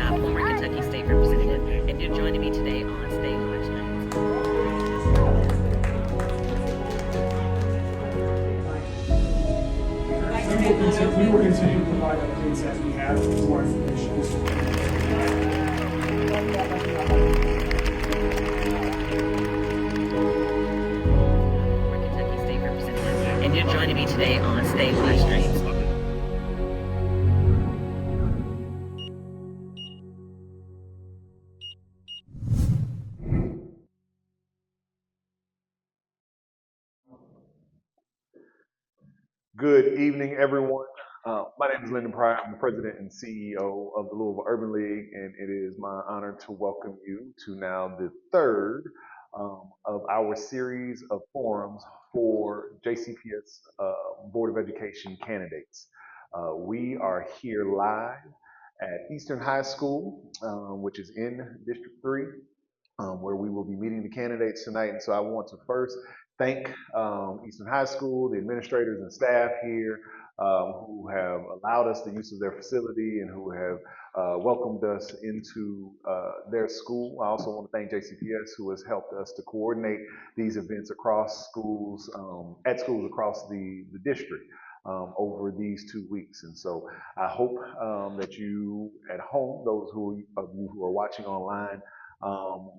former Kentucky State Representative, and you're joining me today on State Watch Nights. We will continue to provide updates as we have more information. Kentucky State Representative, and you're joining me today on State Watch Nights. Good evening, everyone. My name is Lyndon Pryor. I'm the president and CEO of the Louisville Urban League, and it is my honor to welcome you to now the third of our series of forums for JCPS Board of Education candidates. We are here live at Eastern High School, which is in District 3, where we will be meeting the candidates tonight. And so I want to first thank Eastern High School, the administrators and staff here who have allowed us the use of their facility and who have welcomed us into their school. I also want to thank JCPS, who has helped us to coordinate these events across schools, at schools across the district over these 2 weeks. And so I hope that you at home, those of you who are watching online,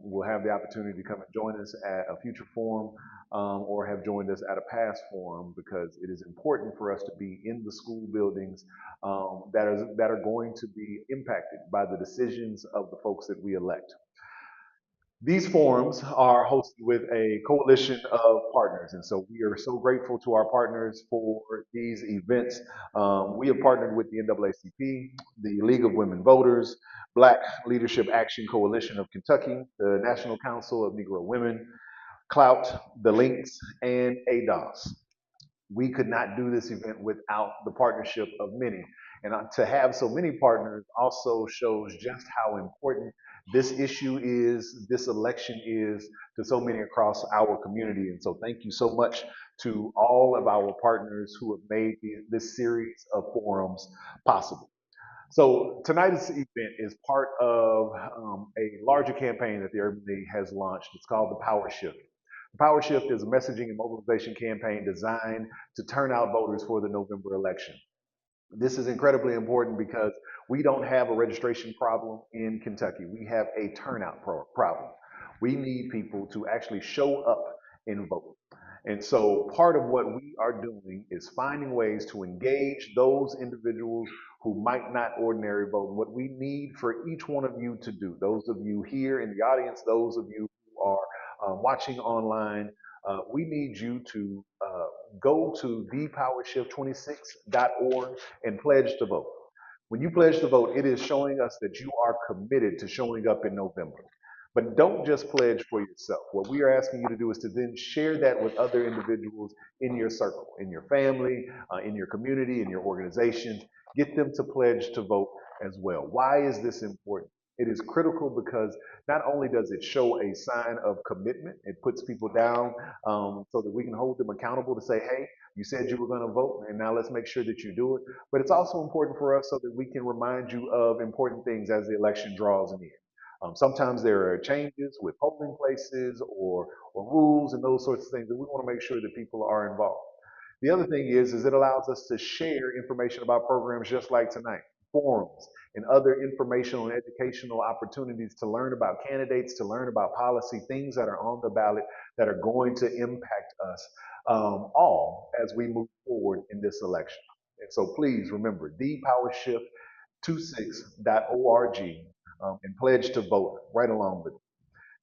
will have the opportunity to come and join us at a future forum or have joined us at a past forum, because it is important for us to be in the school buildings that are going to be impacted by the decisions of the folks that we elect. These forums are hosted with a coalition of partners, and so we are so grateful to our partners for these events. We have partnered with the NAACP, the League of Women Voters, Black Leadership Action Coalition of Kentucky, the National Council of Negro Women, Clout, the Links, and ADOS. We could not do this event without the partnership of many. And to have so many partners also shows just how important this issue is, this election is to so many across our community. And so thank you so much to all of our partners who have made this series of forums possible. So tonight's event is part of a larger campaign that the Urban League has launched. It's called the Power Shift. The Power Shift is a messaging and mobilization campaign designed to turn out voters for the November election. This is incredibly important because we don't have a registration problem in Kentucky. We have a turnout problem. We need people to actually show up and vote. And so part of what we are doing is finding ways to engage those individuals who might not ordinarily vote. What we need for each one of you to do, those of you here in the audience, those of you who are watching online, we need you to go to thepowershift26.org and pledge to vote. When you pledge to vote, it is showing us that you are committed to showing up in November. But don't just pledge for yourself. What we are asking you to do is to then share that with other individuals in your circle, in your family, in your community, in your organization. Get them to pledge to vote as well. Why is this important? It is critical because not only does it show a sign of commitment, it puts people down so that we can hold them accountable to say, hey, you said you were going to vote, and now let's make sure that you do it. But it's also important for us so that we can remind you of important things as the election draws near. Sometimes there are changes with polling places or rules and those sorts of things, and we want to make sure that people are involved. The other thing is it allows us to share information about programs just like tonight, forums, and other informational and educational opportunities to learn about candidates, to learn about policy, things that are on the ballot that are going to impact us all as we move forward in this election. And so please remember, thepowershift26.org and pledge to vote right along with it.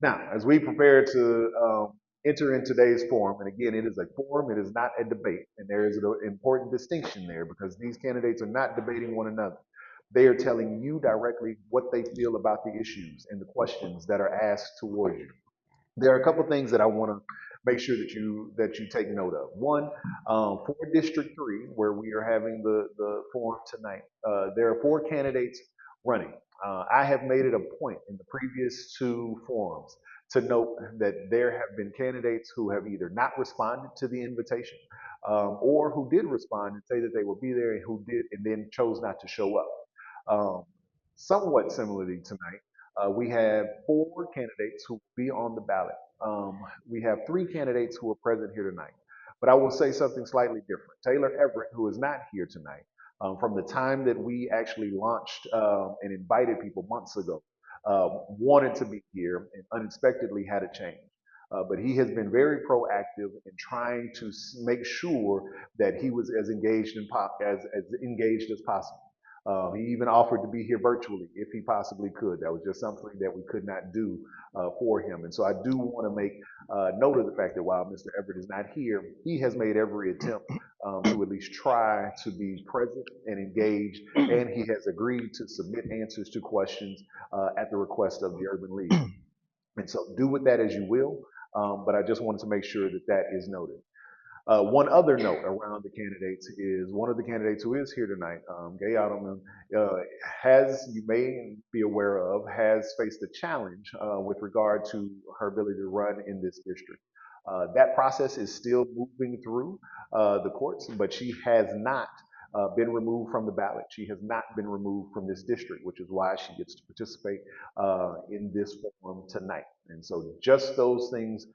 Now, as we prepare to enter in today's forum, and again, it is a forum, it is not a debate, and there is an important distinction there because these candidates are not debating one another. They are telling you directly what they feel about the issues and the questions that are asked towards you. There are a couple things that I want to make sure that you take note of. One, for District 3, where we are having the forum tonight, there are 4 candidates running. I have made it a point in the previous 2 forums to note that there have been candidates who have either not responded to the invitation or who did respond and say that they would be there and who did and then chose not to show up. somewhat similarly tonight, we have 4 candidates who will be on the ballot. We have 3 candidates who are present here tonight. But I will say something slightly different. Taylor Everett, who is not here tonight, from the time that we actually launched and invited people months ago, wanted to be here and unexpectedly had a change. But he has been very proactive in trying to make sure that he was as engaged as engaged as possible. He even offered to be here virtually if he possibly could. That was just something that we could not do for him. And so I do want to make note of the fact that while Mr. Everett is not here, he has made every attempt to at least try to be present and engaged, and he has agreed to submit answers to questions at the request of the Urban League. And so do with that as you will, but I just wanted to make sure that that is noted. One other note around the candidates is one of the candidates who is here tonight, Gay Adelmann, has, you may be aware of, has faced a challenge with regard to her ability to run in this district. That process is still moving through the courts, but she has not been removed from the ballot. She has not been removed from this district, which is why she gets to participate in this forum tonight. And so just those things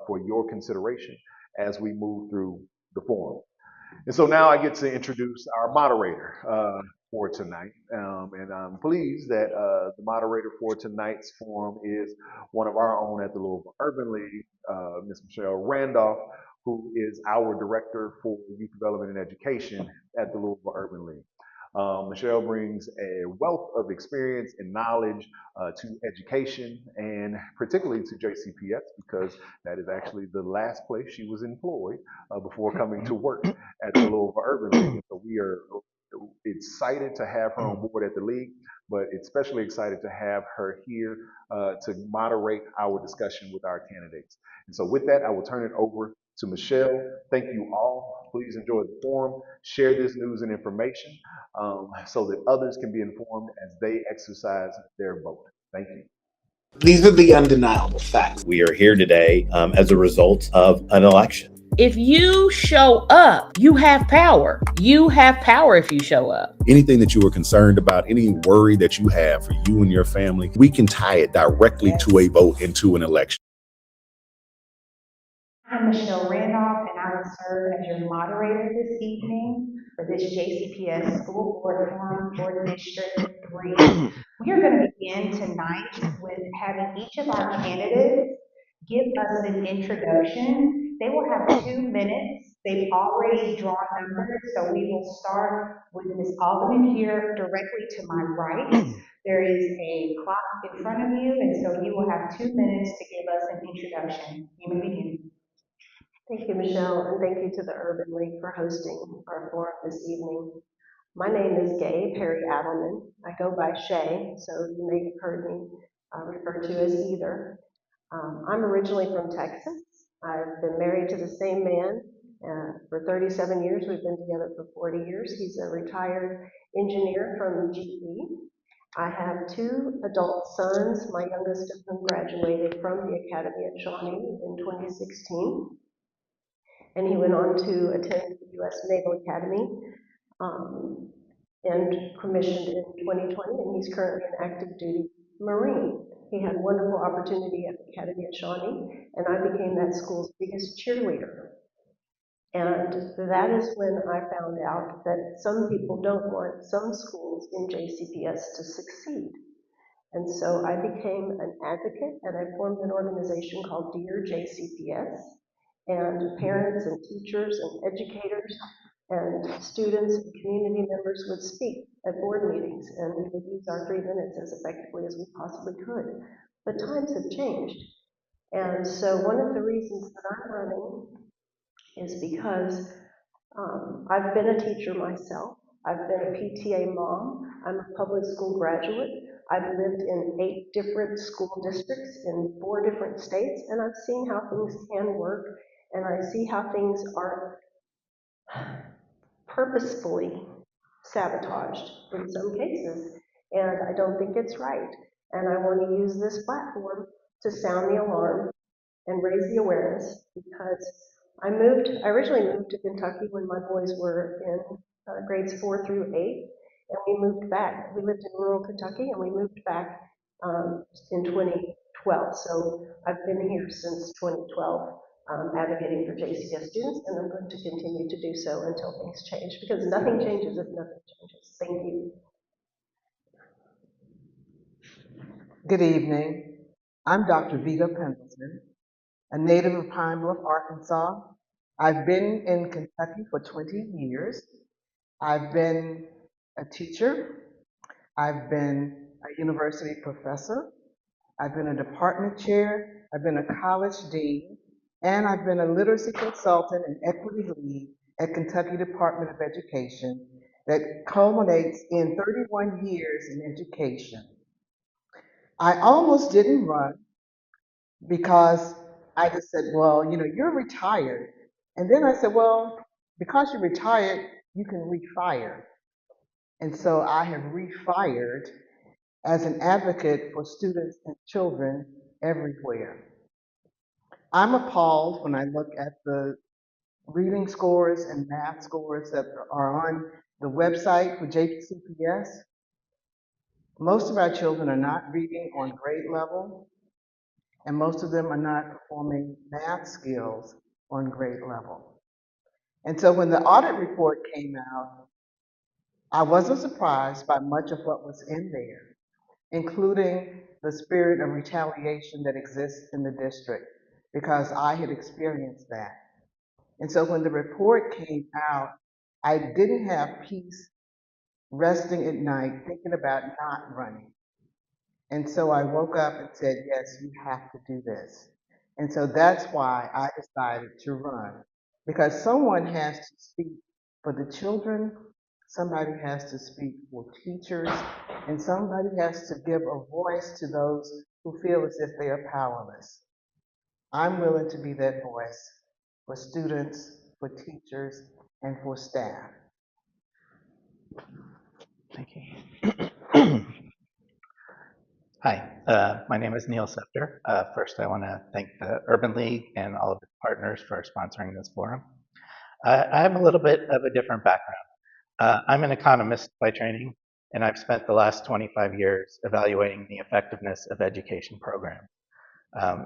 for your consideration as we move through the forum. And so now I get to introduce our moderator for tonight. And I'm pleased that the moderator for tonight's forum is one of our own at the Louisville Urban League, Ms. Michelle Randolph, who is our Director for Youth Development and Education at the Louisville Urban League. Michelle brings a wealth of experience and knowledge to education and particularly to JCPS because that is actually the last place she was employed before coming to work at the Louisville Urban League. So we are excited to have her on board at the league, but especially excited to have her here to moderate our discussion with our candidates. And so with that, I will turn it over to Michelle. Thank you all. Please enjoy the forum. Share this news and information so that others can be informed as they exercise their vote. Thank you. These are the undeniable facts. We are here today as a result of an election. If you show up, you have power. You have power if you show up. Anything that you are concerned about, any worry that you have for you and your family, we can tie it directly to a vote and to an election. I'm Michelle Randolph, and I will serve as your moderator this evening for this JCPS School Board Forum for District 3. We are going to begin tonight with having each of our candidates give us an introduction. They will have 2 minutes. They've already drawn numbers, so we will start with Ms. Adelmann here directly to my right. There is a clock in front of you, and so you will have 2 minutes to give us an introduction. You may begin. Thank you, Michelle, and thank you to the Urban League for hosting our forum this evening. My name is Gay Perry Adelmann. I go by Shay, so you may have heard me referred to as either. I'm originally from Texas. I've been married to the same man for 37 years. We've been together for 40 years. He's a retired engineer from GE. I have 2 adult sons, my youngest of whom graduated from the Academy at Shawnee in 2016. And he went on to attend the U.S. Naval Academy and commissioned in 2020, and he's currently an active duty Marine. He had a wonderful opportunity at the Academy at Shawnee, and I became that school's biggest cheerleader. And that is when I found out that some people don't want some schools in JCPS to succeed. And so I became an advocate, and I formed an organization called Dear JCPS. And parents and teachers and educators and students and community members would speak at board meetings, and we would use our 3 minutes as effectively as we possibly could. But times have changed. And so one of the reasons that I'm running is because I've been a teacher myself. I've been a PTA mom. I'm a public school graduate. I've lived in 8 different school districts in 4 different states, and I've seen how things can work, and I see how things are purposefully sabotaged in some cases, and I don't think it's right. And I want to use this platform to sound the alarm and raise the awareness, because I originally moved to Kentucky when my boys were in grades 4 through 8, and we moved back. We lived in rural Kentucky, and we moved back in 2012. So I've been here since 2012, advocating for JCPS students, and I'm going to continue to do so until things change, because nothing changes if nothing changes. Thank you. Good evening. I'm Dr. Veda Pendleton, a native of Pine Bluff, Arkansas. I've been in Kentucky for 20 years. I've been a teacher. I've been a university professor. I've been a department chair. I've been a college dean. And I've been a literacy consultant and equity lead at Kentucky Department of Education that culminates in 31 years in education. I almost didn't run because I just said, well, you're retired. And then I said, well, because you're retired, you can refire. And so I have refired as an advocate for students and children everywhere. I'm appalled when I look at the reading scores and math scores that are on the website for JCPS. Most of our children are not reading on grade level, and most of them are not performing math skills on grade level. And so when the audit report came out, I wasn't surprised by much of what was in there, including the spirit of retaliation that exists in the district, because I had experienced that. And so when the report came out, I didn't have peace resting at night thinking about not running. And so I woke up and said, yes, you have to do this. And so that's why I decided to run, because someone has to speak for the children, somebody has to speak for teachers, and somebody has to give a voice to those who feel as if they are powerless. I'm willing to be that voice for students, for teachers, and for staff. Thank you. Hi, my name is Neil Seftor. First, I want to thank the Urban League and all of its partners for sponsoring this forum. I have a little bit of a different background. I'm an economist by training, and I've spent the last 25 years evaluating the effectiveness of education programs,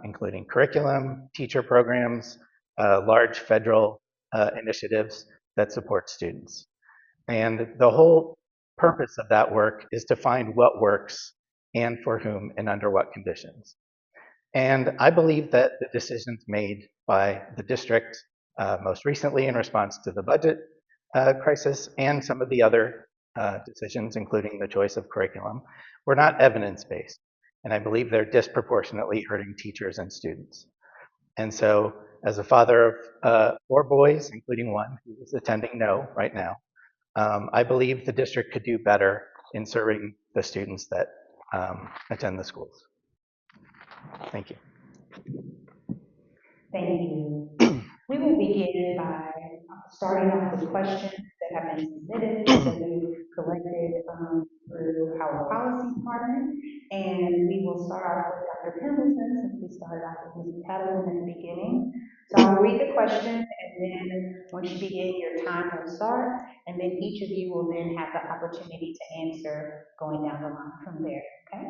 including curriculum, teacher programs, large federal initiatives that support students. And the whole purpose of that work is to find what works and for whom and under what conditions. And I believe that the decisions made by the district, most recently in response to the budget crisis and some of the other decisions, including the choice of curriculum, were not evidence-based. And I believe they're disproportionately hurting teachers and students. And so as a father of 4 boys, including one who is attending No right now, I believe the district could do better in serving the students that attend the schools. Thank you. Thank you. We will begin by starting off with questions that have been submitted that we've collected through our policy department. And we will start off with Dr. Pendleton, since we started off with Ms. Adelmann in the beginning. So I'll read the question, and then once you begin, your time will start, and then each of you will then have the opportunity to answer going down the line from there, okay?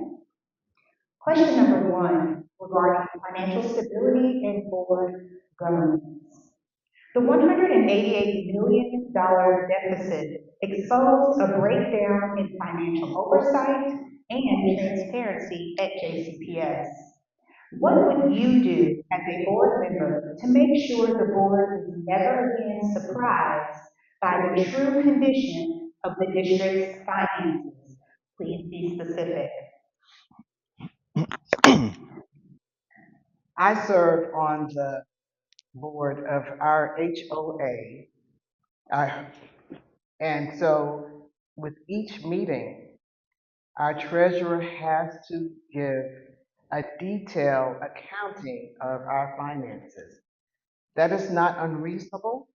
Question number 1, regarding financial stability and board governance. The $188 million deficit exposed a breakdown in financial oversight and transparency at JCPS. What would you do as a board member to make sure the board is never again surprised by the true condition of the district's finances? Please be specific. I serve on the board of our HOA, and so with each meeting, our treasurer has to give a detailed accounting of our finances. That is not unreasonable,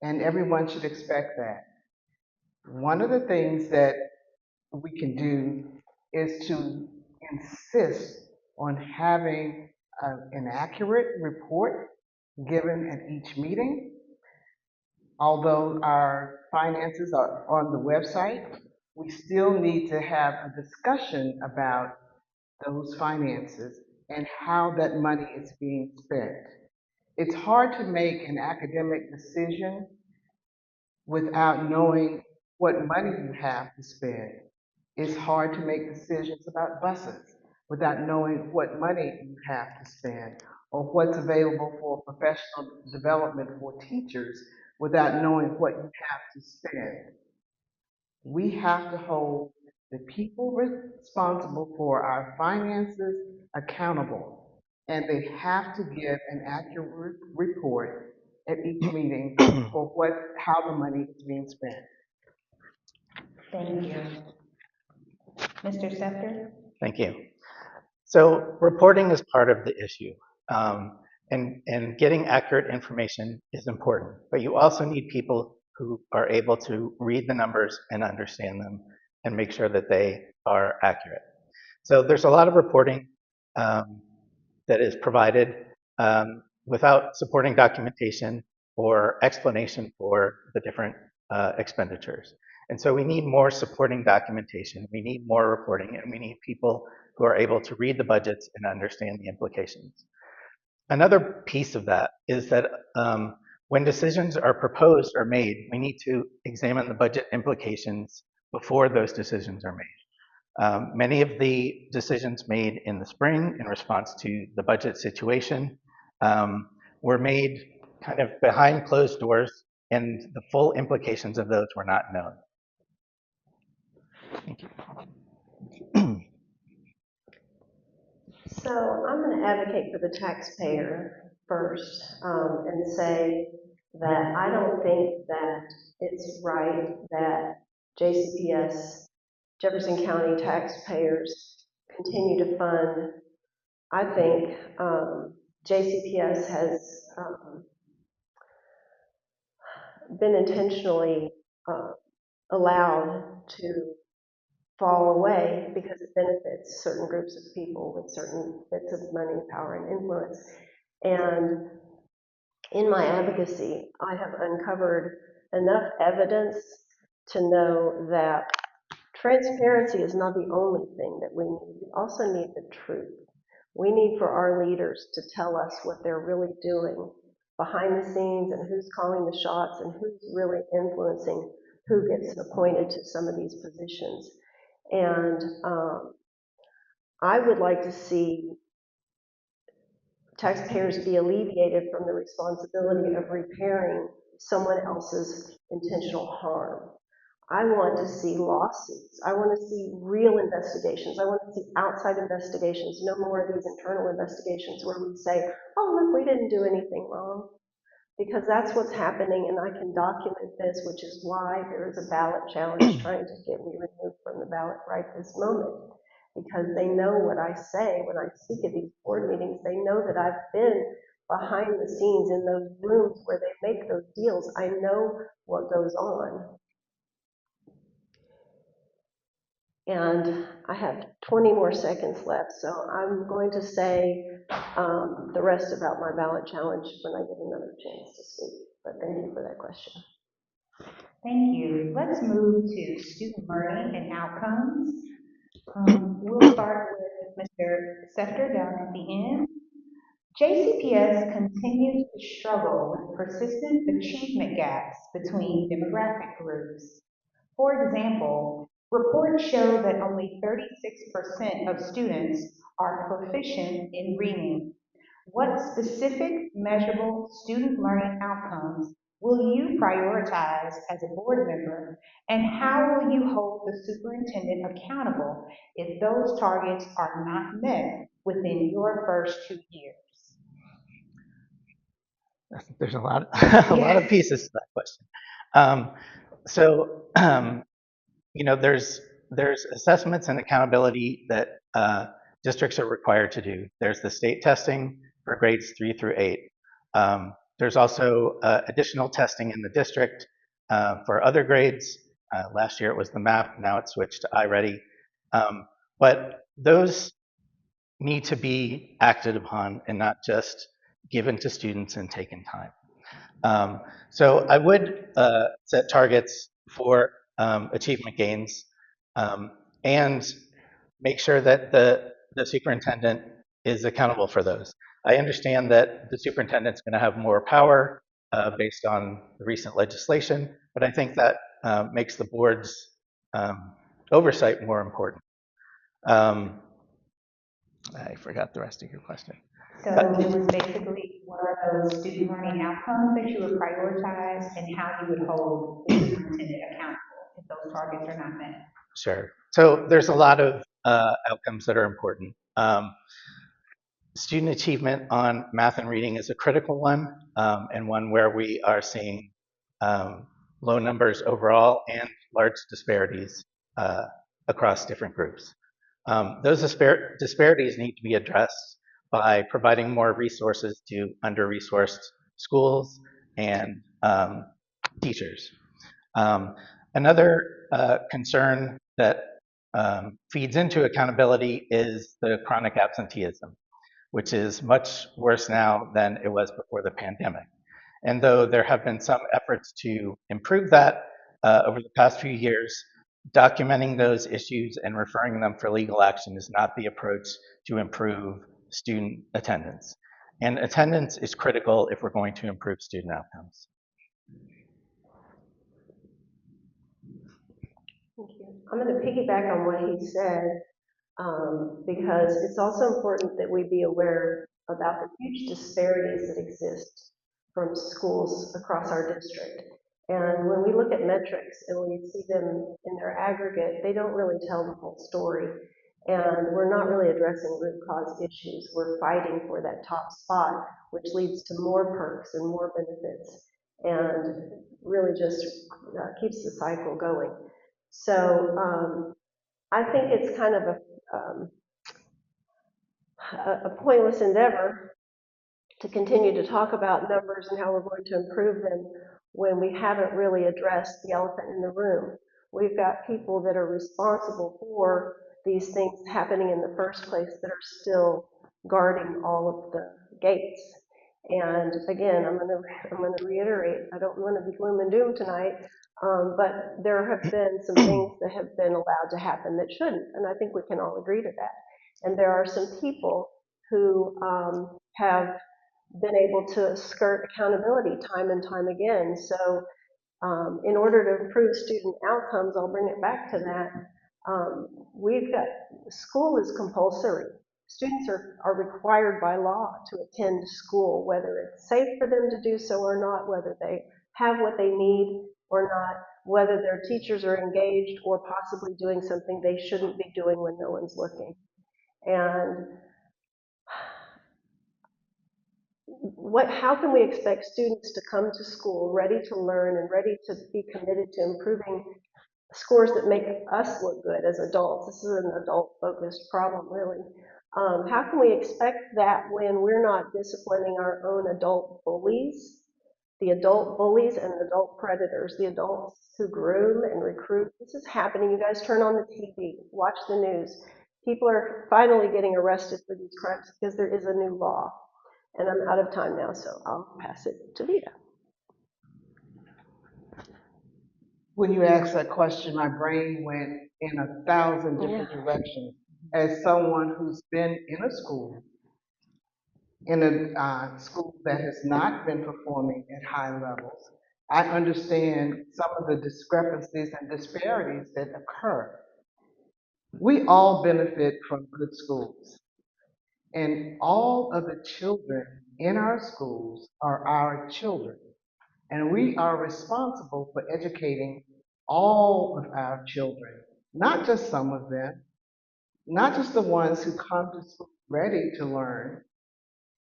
and everyone should expect that. One of the things that we can do is to insist on having an accurate report given at each meeting. Although our finances are on the website, we still need to have a discussion about those finances and how that money is being spent. It's hard to make an academic decision without knowing what money you have to spend. It's hard to make decisions about buses without knowing what money you have to spend, or what's available for professional development for teachers without knowing what you have to spend. We have to hold the people responsible for our finances accountable, and they have to give an accurate report at each meeting for how the money is being spent. Thank you. Mr. Seftor? Thank you. So reporting is part of the issue, and getting accurate information is important, but you also need people who are able to read the numbers and understand them and make sure that they are accurate. So there's a lot of reporting that is provided without supporting documentation or explanation for the different expenditures. And so we need more supporting documentation, we need more reporting, and we need people who are able to read the budgets and understand the implications. Another piece of that is that when decisions are proposed or made, we need to examine the budget implications before those decisions are made. Many of the decisions made in the spring in response to the budget situation were made kind of behind closed doors, and the full implications of those were not known. Thank you. So I'm going to advocate for the taxpayer first and say that I don't think that it's right that JCPS, Jefferson County taxpayers, continue to fund. I think JCPS has been intentionally allowed to fall away because it benefits certain groups of people with certain bits of money, power, and influence. And in my advocacy, I have uncovered enough evidence to know that transparency is not the only thing that we need. We also need the truth. We need for our leaders to tell us what they're really doing behind the scenes and who's calling the shots and who's really influencing who gets appointed to some of these positions. And I would like to see taxpayers be alleviated from the responsibility of repairing someone else's intentional harm. I want to see lawsuits. I want to see real investigations. I want to see outside investigations, no more of these internal investigations where we say, oh, look, we didn't do anything wrong. Because that's what's happening, and I can document this, which is why there is a ballot challenge trying to get me removed from the ballot right this moment. Because they know what I say when I speak at these board meetings. They know that I've been behind the scenes in those rooms where they make those deals. I know what goes on. And I have 20 more seconds left, so I'm going to say the rest about my ballot challenge when I get another chance to speak. But thank you for that question. Thank you. Let's move to student learning and outcomes. We'll start with Mr. Seftor down at the end. JCPS continues to struggle with persistent achievement gaps between demographic groups. For example, reports show that only 36% of students are proficient in reading. What specific measurable student learning outcomes will you prioritize as a board member, and how will you hold the superintendent accountable if those targets are not met within your first 2 years? There's a lot of pieces to that question. You know, there's assessments and accountability that districts are required to do. There's the state testing for grades 3 through 8. There's also additional testing in the district for other grades. Last year it was the MAP, now it's switched to iReady. But those need to be acted upon and not just given to students and taken time. So I would set targets for achievement gains and make sure that the superintendent is accountable for those. I understand that the superintendent's going to have more power based on the recent legislation, but I think that makes the board's oversight more important. I forgot the rest of your question. So it was basically what are those student learning outcomes that you would prioritize and how you would hold the superintendent accountable if those targets are not met? Sure. So there's a lot of outcomes that are important. Student achievement on math and reading is a critical one, and one where we are seeing low numbers overall and large disparities across different groups. Those disparities need to be addressed by providing more resources to under-resourced schools and teachers. Another concern that feeds into accountability is the chronic absenteeism, which is much worse now than it was before the pandemic. And though there have been some efforts to improve that over the past few years, documenting those issues and referring them for legal action is not the approach to improve student attendance. And attendance is critical if we're going to improve student outcomes. Thank you. I'm going to piggyback on what he said because it's also important that we be aware about the huge disparities that exist from schools across our district. And when we look at metrics and we see them in their aggregate, they don't really tell the whole story. And we're not really addressing root cause issues. We're fighting for that top spot, which leads to more perks and more benefits and really just keeps the cycle going. So I think it's kind of a pointless endeavor to continue to talk about numbers and how we're going to improve them when we haven't really addressed the elephant in the room. We've got people that are responsible for these things happening in the first place that are still guarding all of the gates. And again, I'm going to reiterate, I don't want to be gloom and doom tonight, but there have been some things that have been allowed to happen that shouldn't, and I think we can all agree to that. And there are some people who have been able to skirt accountability time and time again. So in order to improve student outcomes, I'll bring it back to that, we've got, school is compulsory. Students are required by law to attend school, whether it's safe for them to do so or not, whether they have what they need or not, whether their teachers are engaged or possibly doing something they shouldn't be doing when no one's looking. And how can we expect students to come to school ready to learn and ready to be committed to improving scores that make us look good as adults? This is an adult-focused problem, really. How can we expect that when we're not disciplining our own adult bullies, the adult bullies and adult predators, the adults who groom and recruit? This is happening. You guys turn on the TV, watch the news. People are finally getting arrested for these crimes because there is a new law. And I'm out of time now, so I'll pass it to Veda. When you asked that question, my brain went in 1,000 different directions. As someone who's been in a school that has not been performing at high levels, I understand some of the discrepancies and disparities that occur. We all benefit from good schools, and all of the children in our schools are our children, and we are responsible for educating all of our children, not just some of them, not just the ones who come to school ready to learn.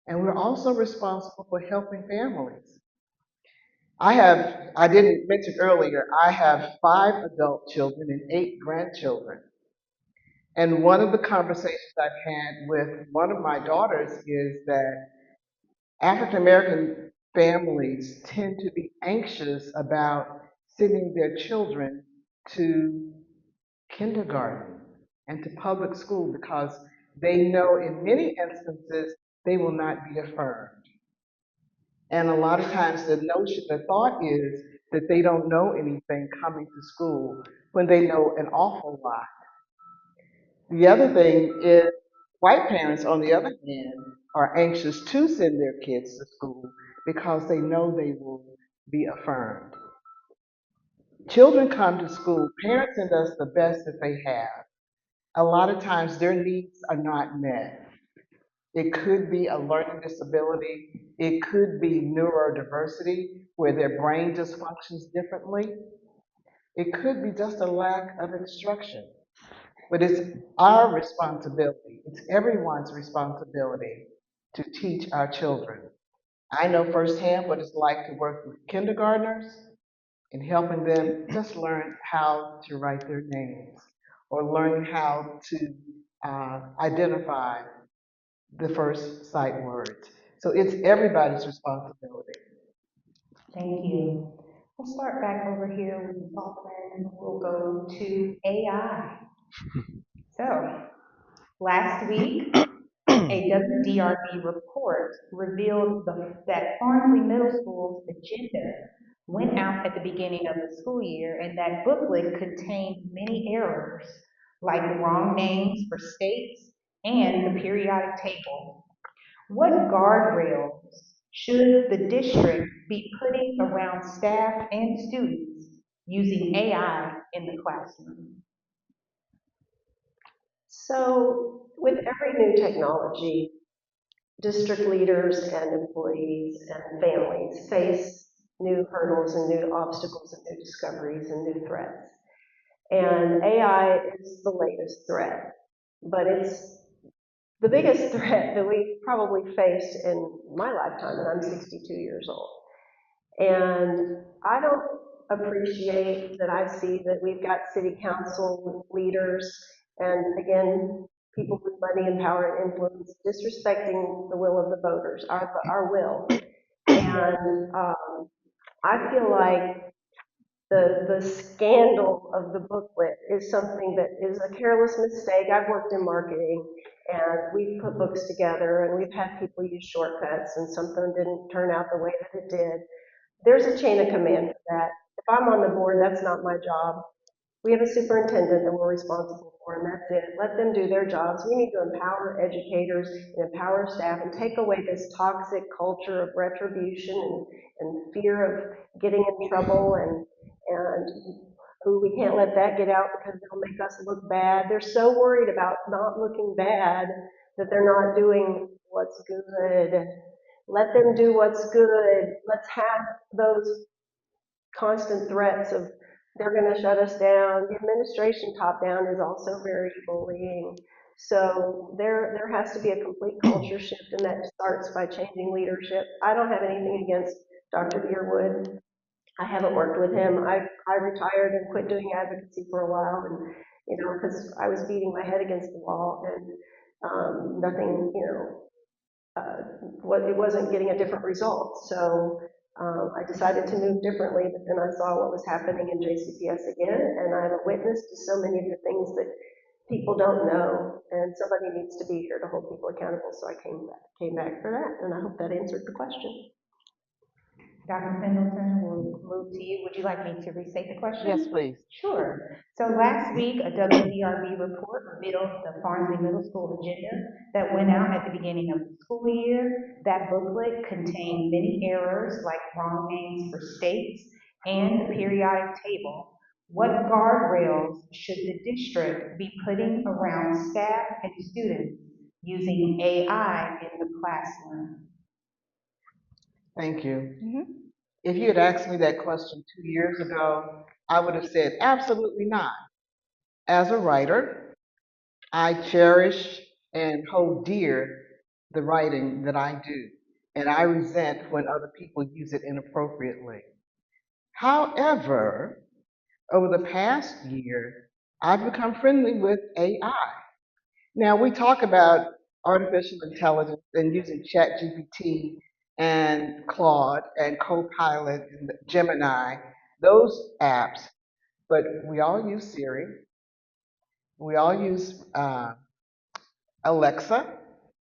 And we're also responsible for helping families. I didn't mention earlier, I have 5 adult children and 8 grandchildren. And one of the conversations I've had with one of my daughters is that African American families tend to be anxious about sending their children to kindergarten and to public school because they know in many instances they will not be affirmed. And a lot of times the thought is that they don't know anything coming to school when they know an awful lot. The other thing is white parents, on the other hand, are anxious to send their kids to school because they know they will be affirmed. Children come to school, parents send us the best that they have. A lot of times their needs are not met. It could be a learning disability, it could be neurodiversity, where their brain just functions differently. It could be just a lack of instruction. But it's our responsibility, it's everyone's responsibility to teach our children. I know firsthand what it's like to work with kindergartners and helping them just learn how to write their names or learn how to identify the first sight words. So it's everybody's responsibility. Thank you. We'll start back over here with Adelmann and we'll go to AI. So, last week, a WDRB report revealed that Farmsley Middle School's agenda went out at the beginning of the school year, and that booklet contained many errors, like wrong names for states and the periodic table. What guardrails should the district be putting around staff and students using AI in the classroom? So with every new technology, district leaders and employees and families face new hurdles and new obstacles and new discoveries and new threats. And AI is the latest threat, but it's the biggest threat that we've probably faced in my lifetime, and I'm 62 years old. And I don't appreciate that I see that we've got city council leaders and, again, people with money and power and influence disrespecting the will of the voters, our will. And I feel like the scandal of the booklet is something that is a careless mistake. I've worked in marketing, and we've put books together, and we've had people use shortcuts, and something didn't turn out the way that it did. There's a chain of command for that. If I'm on the board, that's not my job. We have a superintendent that we're responsible for, and that's it. Let them do their jobs. We need to empower educators and empower staff and take away this toxic culture of retribution and fear of getting in trouble and ooh, we can't let that get out because it'll make us look bad. They're so worried about not looking bad that they're not doing what's good. Let them do what's good. Let's have those constant threats of they're going to shut us down. The administration top down is also very bullying. So there has to be a complete culture shift, and that starts by changing leadership. I don't have anything against Dr. Beerwood. I haven't worked with him. I retired and quit doing advocacy for a while, and because I was beating my head against the wall, and nothing, it wasn't getting a different result. So I decided to move differently, but then I saw what was happening in JCPS again, and I'm a witness to so many of the things that people don't know, and somebody needs to be here to hold people accountable. So I came back for that, and I hope that answered the question. Dr. Pendleton, we'll move to you. Would you like me to restate the question? Yes, please. Sure. So last week, a WDRB report revealed the Farmsley Middle School agenda that went out at the beginning of the school year. That booklet contained many errors like wrong names for states and the periodic table. What guardrails should the district be putting around staff and students using AI in the classroom? Thank you. If you had asked me that question 2 years ago, I would have said absolutely not. As a writer, I cherish and hold dear the writing that I do, and I resent when other people use it inappropriately. However, over the past year, I've become friendly with AI. Now, we talk about artificial intelligence and using ChatGPT and Claude and Copilot and Gemini, those apps, but we all use Siri, we all use Alexa,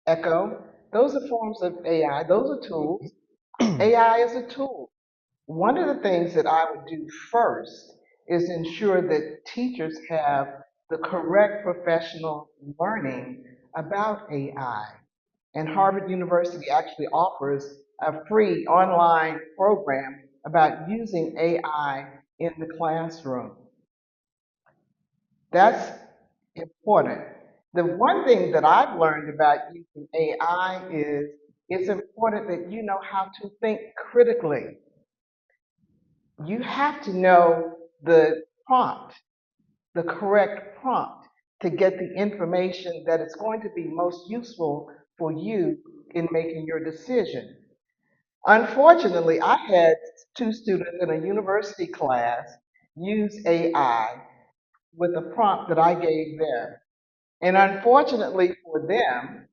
Echo. Those are forms of AI, those are tools. AI is a tool. One of the things that I would do first is ensure that teachers have the correct professional learning about AI. And Harvard University actually offers a free online program about using AI in the classroom. That's important. The one thing that I've learned about using AI is it's important that you know how to think critically. You have to know the prompt, the correct prompt to get the information that is going to be most useful for you in making your decision. Unfortunately, I had two students in a university class use AI with a prompt that I gave them. And unfortunately for them,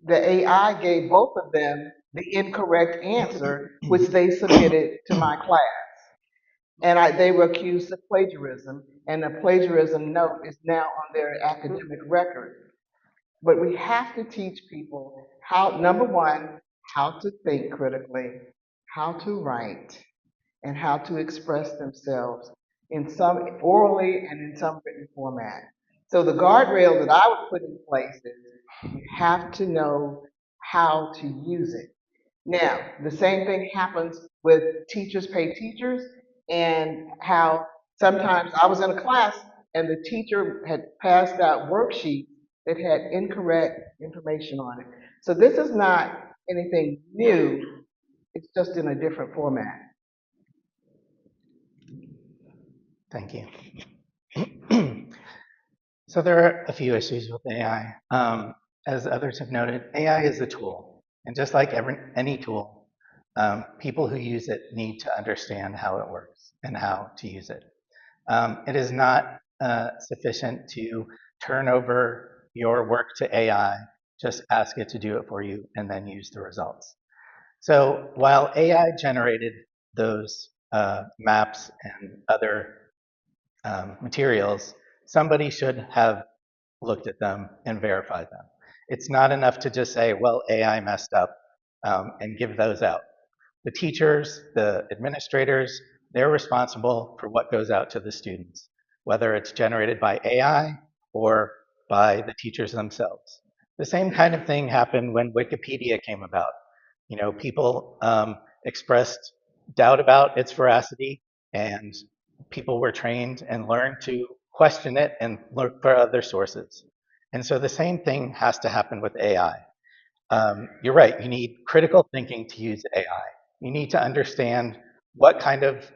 the AI gave both of them the incorrect answer, which they submitted to my class. And they were accused of plagiarism, and the plagiarism note is now on their academic record. But we have to teach people how, number one, how to think critically, how to write, and how to express themselves in some orally and in some written format. So the guardrail that I would put in place is you have to know how to use it. Now, the same thing happens with teachers pay teachers, and how sometimes I was in a class and the teacher had passed out worksheets that had incorrect information on it. So this is not anything new, it's just in a different format. Thank you. So there are a few issues with AI. As others have noted, AI is a tool. And just like any tool, people who use it need to understand how it works and how to use it. It is not sufficient to turn over your work to AI, just ask it to do it for you, and then use the results. So while AI generated those maps and other materials, somebody should have looked at them and verified them. It's not enough to just say, well, AI messed up, and give those out. The teachers, the administrators, they're responsible for what goes out to the students, whether it's generated by AI or by the teachers themselves. The same kind of thing happened when Wikipedia came about. You know, people expressed doubt about its veracity, and people were trained and learned to question it and look for other sources. And so the same thing has to happen with AI. You're right, you need critical thinking to use AI. You need to understand what kind of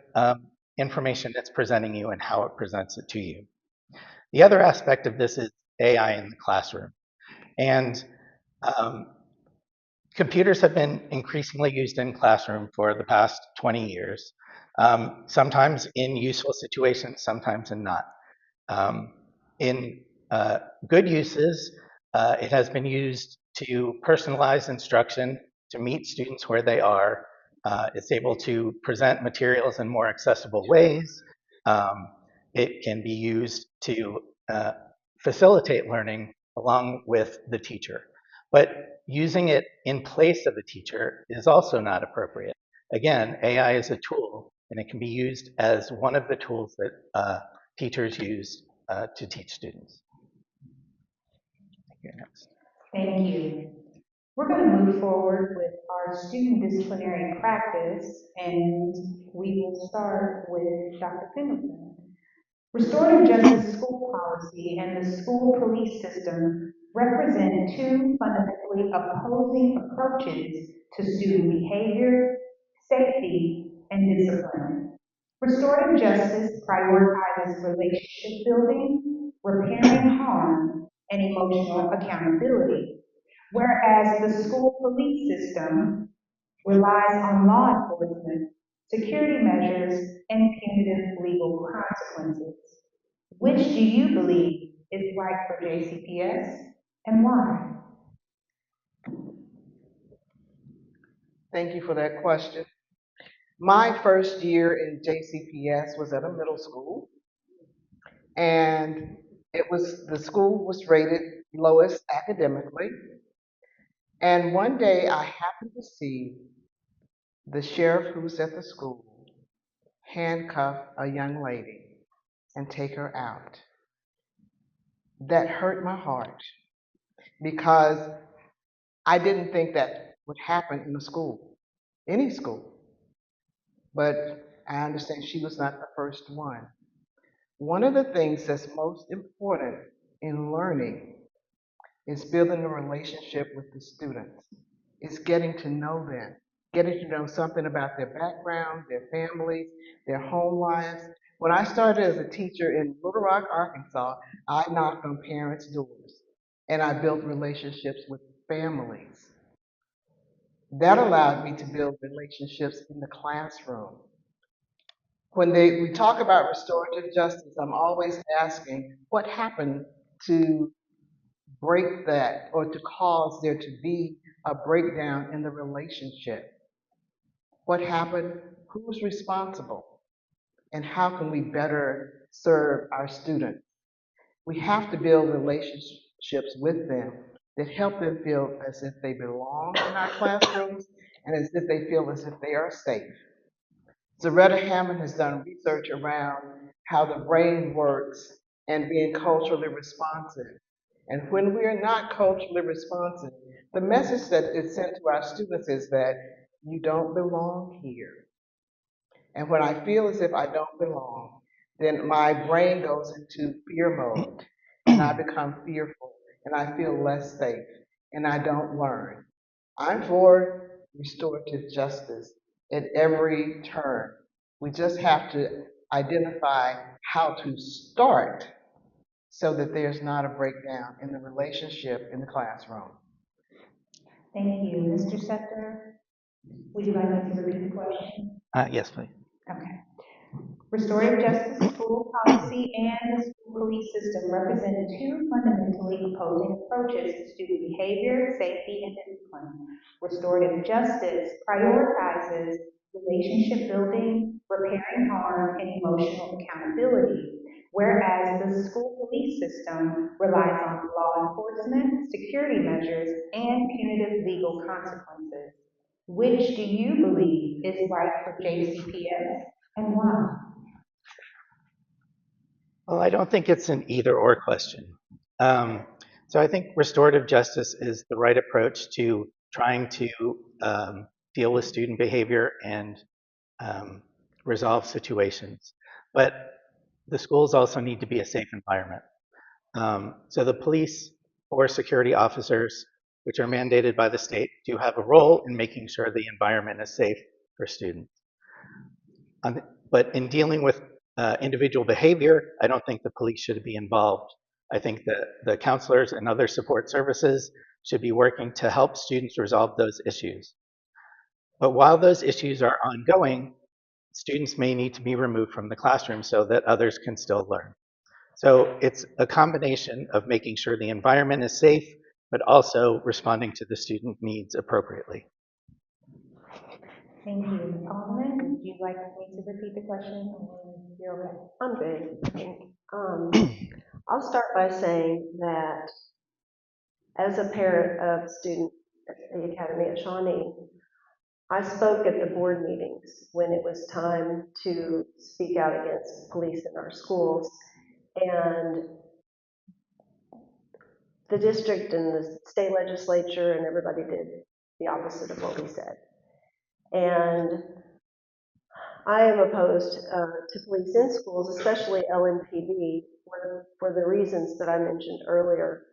information it's presenting you and how it presents it to you. The other aspect of this is AI in the classroom. And computers have been increasingly used in classroom for the past 20 years, sometimes in useful situations, sometimes in not. In good uses, it has been used to personalize instruction, to meet students where they are. It's able to present materials in more accessible ways. It can be used to facilitate learning along with the teacher. But using it in place of a teacher is also not appropriate. Again, AI is a tool, and it can be used as one of the tools that teachers use to teach students. Next. Thank you. We're going to move forward with our student disciplinary practice, and we will start with Dr. Pendleton. Restorative justice school policy and the school police system represent two fundamentally opposing approaches to student behavior, safety, and discipline. Restorative justice prioritizes relationship building, repairing harm, and emotional accountability, whereas the school police system relies on law enforcement, security measures, and punitive legal consequences. Which do you believe is right for JCPS and why? Thank you for that question. My first year in JCPS was at a middle school, and the school was rated lowest academically. And one day I happened to see the sheriff who was at the school handcuff a young lady and take her out. That hurt my heart because I didn't think that would happen in a school, any school. But I understand she was not the first one. One of the things that's most important in learning is building a relationship with the students. It's getting to know them, getting to know something about their background, their families, their home lives. When I started as a teacher in Little Rock, Arkansas, I knocked on parents' doors and I built relationships with families. That allowed me to build relationships in the classroom. When we talk about restorative justice, I'm always asking what happened to break that or to cause there to be a breakdown in the relationship. What happened? Who's responsible? And how can we better serve our students? We have to build relationships with them that help them feel as if they belong in our classrooms and as if they feel as if they are safe. Veda Hammond has done research around how the brain works and being culturally responsive. And when we are not culturally responsive, the message that is sent to our students is that you don't belong here. And when I feel as if I don't belong, then my brain goes into fear mode and I become fearful and I feel less safe and I don't learn. I'm for restorative justice at every turn. We just have to identify how to start so that there's not a breakdown in the relationship in the classroom. Thank you. Mr. Seftor, would you like me to repeat the question? Yes, please. Okay. Restorative justice, school policy, and the school police system represent two fundamentally opposing approaches to student behavior, safety, and discipline. Restorative justice prioritizes relationship building, repairing harm, and emotional accountability, whereas the school police system relies on law enforcement, security measures, and punitive legal consequences. Which do you believe is right for JCPS and why? Well, I don't think it's an either or question. So I think restorative justice is the right approach to trying to deal with student behavior and resolve situations. But the schools also need to be a safe environment. So the police or security officers, which are mandated by the state, do have a role in making sure the environment is safe for students. But in dealing with individual behavior, I don't think the police should be involved. I think that the counselors and other support services should be working to help students resolve those issues. But while those issues are ongoing, students may need to be removed from the classroom so that others can still learn. So it's a combination of making sure the environment is safe, but also responding to the student needs appropriately. Thank you. Ms. Adelmann, would you like me to repeat the question? Or you're okay? I'm good, I think. I'll start by saying that as a parent of a student at the Academy at Shawnee, I spoke at the board meetings when it was time to speak out against police in our schools. And the district and the state legislature and everybody did the opposite of what we said. And I am opposed to police in schools, especially LMPD, for the reasons that I mentioned earlier,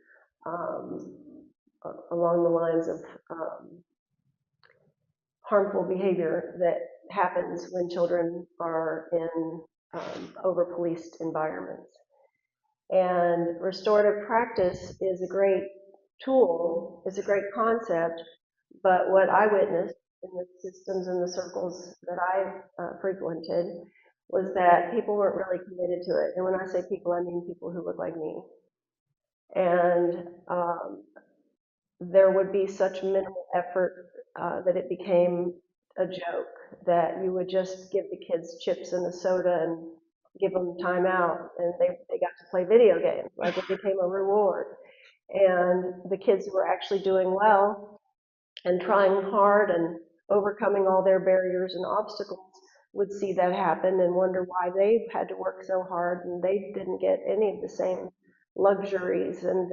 along the lines of harmful behavior that happens when children are in over-policed environments. And restorative practice is a great tool, it's a great concept, but what I witnessed in the systems and the circles that I frequented was that people weren't really committed to it. And when I say people, I mean people who look like me. And there would be such minimal effort that it became a joke, that you would just give the kids chips and a soda and give them time out, and they got to play video games, like it became a reward. And the kids who were actually doing well and trying hard and overcoming all their barriers and obstacles would see that happen and wonder why they had to work so hard and they didn't get any of the same luxuries. And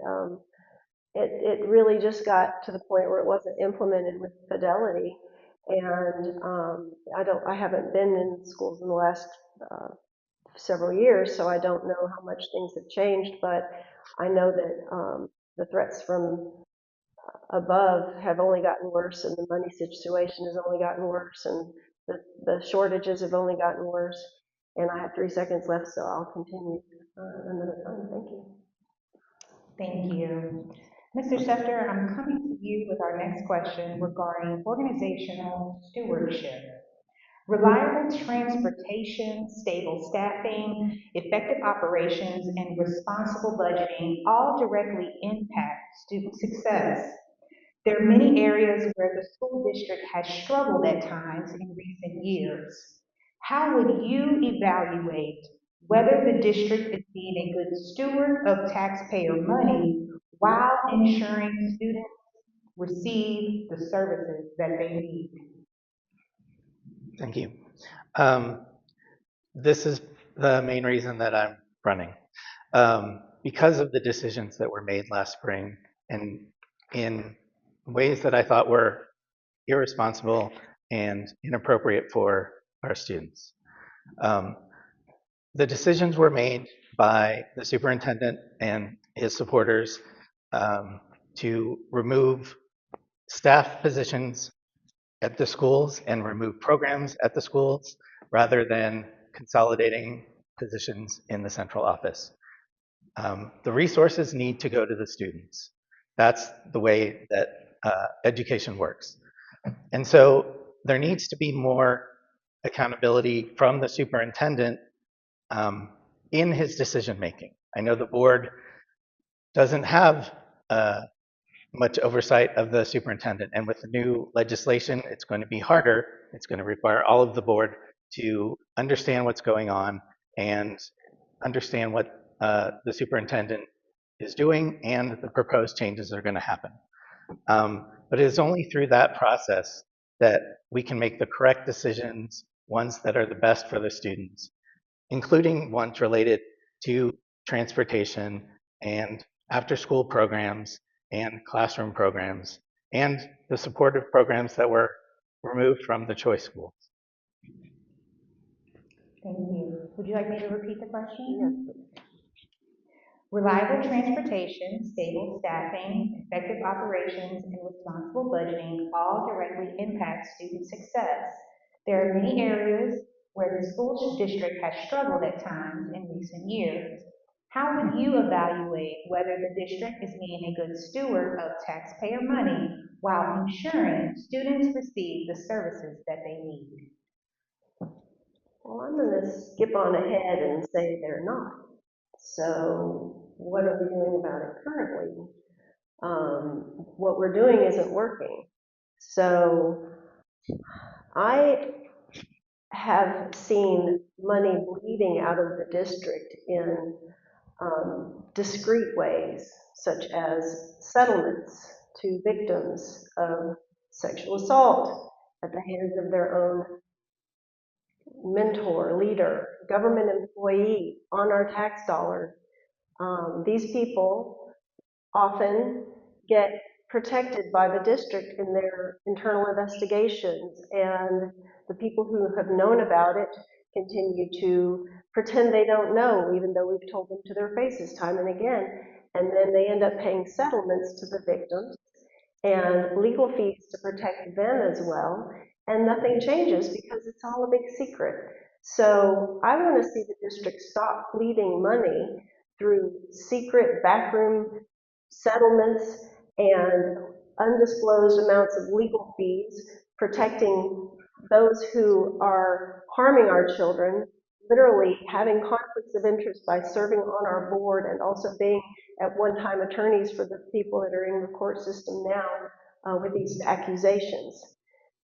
it really just got to the point where it wasn't implemented with fidelity. And I haven't been in schools in the last several years, so I don't know how much things have changed, but I know that the threats from above have only gotten worse, and the money situation has only gotten worse, and the shortages have only gotten worse. And I have 3 seconds left, so I'll continue another time. Thank you. Thank you. Mr. Seftor, I'm coming to you with our next question regarding organizational stewardship. Reliable transportation, stable staffing, effective operations, and responsible budgeting all directly impact student success. There are many areas where the school district has struggled at times in recent years. How would you evaluate whether the district is being a good steward of taxpayer money while ensuring students receive the services that they need? Thank you. This is the main reason that I'm running. Because of the decisions that were made last spring and in ways that I thought were irresponsible and inappropriate for our students. The decisions were made by the superintendent and his supporters to remove staff positions at the schools and remove programs at the schools rather than consolidating positions in the central office. The resources need to go to the students. That's the way that education works. And so there needs to be more accountability from the superintendent in his decision making. I know the board doesn't have much oversight of the superintendent, and with the new legislation, it's going to be harder. It's going to require all of the board to understand what's going on and understand what the superintendent is doing and the proposed changes that are going to happen. But it is only through that process that we can make the correct decisions, ones that are the best for the students, including ones related to transportation and after-school programs and classroom programs and the supportive programs that were removed from the choice schools. Thank you. Would you like me to repeat the question? Yes. Reliable transportation, stable staffing, effective operations, and responsible budgeting all directly impact student success. There are many areas where the school district has struggled at times in recent years. How would you evaluate whether the district is being a good steward of taxpayer money while ensuring students receive the services that they need? Well, I'm going to skip on ahead and say they're not. So what are we doing about it currently? What we're doing isn't working. So I have seen money bleeding out of the district in discrete ways, such as settlements to victims of sexual assault at the hands of their own mentor, leader, government employee on our tax dollars. These people often get protected by the district in their internal investigations, and the people who have known about it continue to pretend they don't know, even though we've told them to their faces time and again, and then they end up paying settlements to the victims and legal fees to protect them as well, and nothing changes because it's all a big secret. So I want to see the district stop bleeding money through secret backroom settlements and undisclosed amounts of legal fees, protecting those who are harming our children, literally having conflicts of interest by serving on our board and also being at one time attorneys for the people that are in the court system now with these accusations.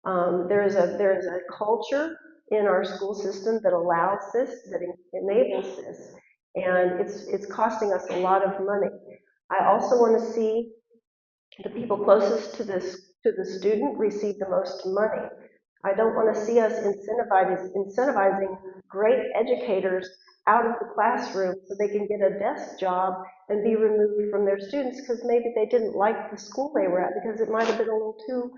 There is a culture in our school system that allows this, that enables this, and it's costing us a lot of money. I also want to see the people closest to the student receive the most money. I don't want to see us incentivizing great educators out of the classroom so they can get a desk job and be removed from their students because maybe they didn't like the school they were at because it might have been a little too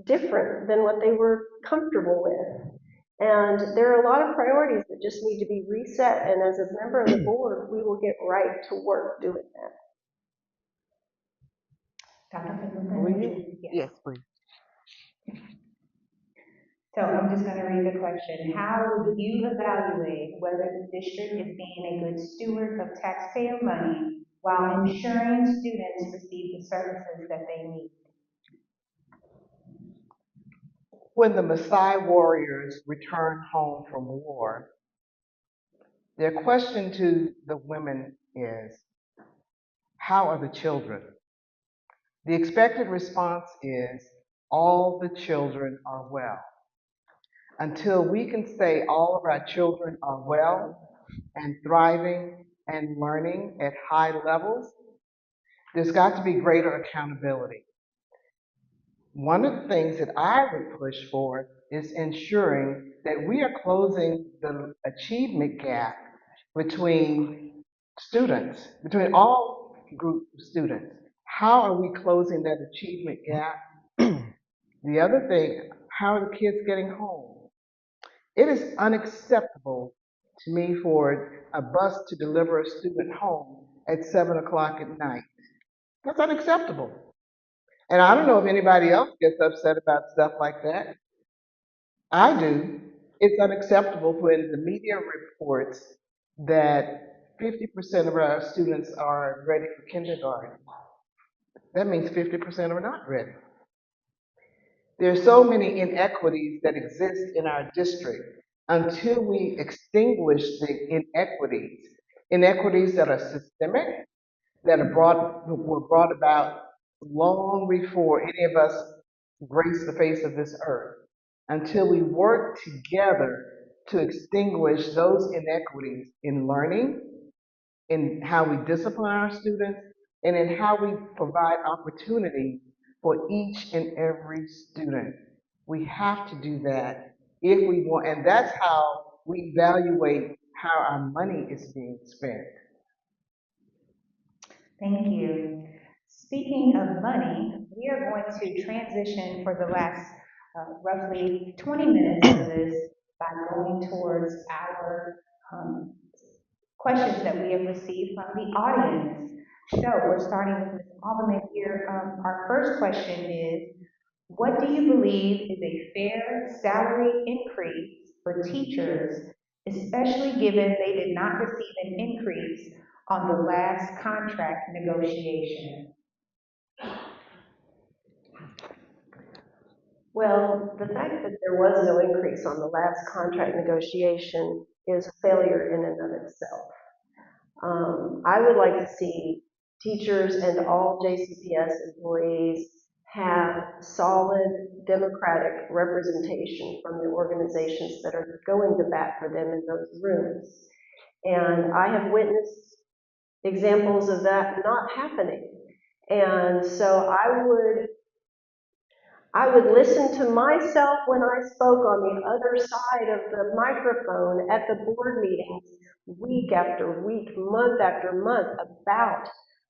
different than what they were comfortable with. And there are a lot of priorities that just need to be reset, and as a member of the board, we will get right to work doing that. Dr. Pendleton? Yes, please. So I'm just going to read the question. How would you evaluate whether the district is being a good steward of taxpayer money while ensuring students receive the services that they need? When the Maasai warriors returned home from war, their question to the women is, how are the children? The expected response is, all the children are well. Until we can say all of our children are well and thriving and learning at high levels, there's got to be greater accountability. One of the things that I would push for is ensuring that we are closing the achievement gap between students, between all groups of students. How are we closing that achievement gap? The other thing, how are the kids getting home? It is unacceptable to me for a bus to deliver a student home at 7 o'clock at night. That's unacceptable. And I don't know if anybody else gets upset about stuff like that. I do. It's unacceptable when the media reports that 50% of our students are ready for kindergarten. That means 50% are not ready. There are so many inequities that exist in our district. Until we extinguish the inequities that are systemic, that were brought about long before any of us graced the face of this earth, until we work together to extinguish those inequities in learning, in how we discipline our students, and in how we provide opportunity for each and every student. We have to do that if we want, and that's how we evaluate how our money is being spent. Thank you. Speaking of money, we are going to transition for the last roughly 20 minutes of this by going towards our questions that we have received from the audience. So we're starting with Ms. Adelmann here. Our first question is, what do you believe is a fair salary increase for teachers, especially given they did not receive an increase on the last contract negotiation? Well, the fact that there was no increase on the last contract negotiation is a failure in and of itself. I would like to see teachers and all JCPS employees have solid democratic representation from the organizations that are going to bat for them in those rooms. And I have witnessed examples of that not happening. And so I would listen to myself when I spoke on the other side of the microphone at the board meetings week after week, month after month about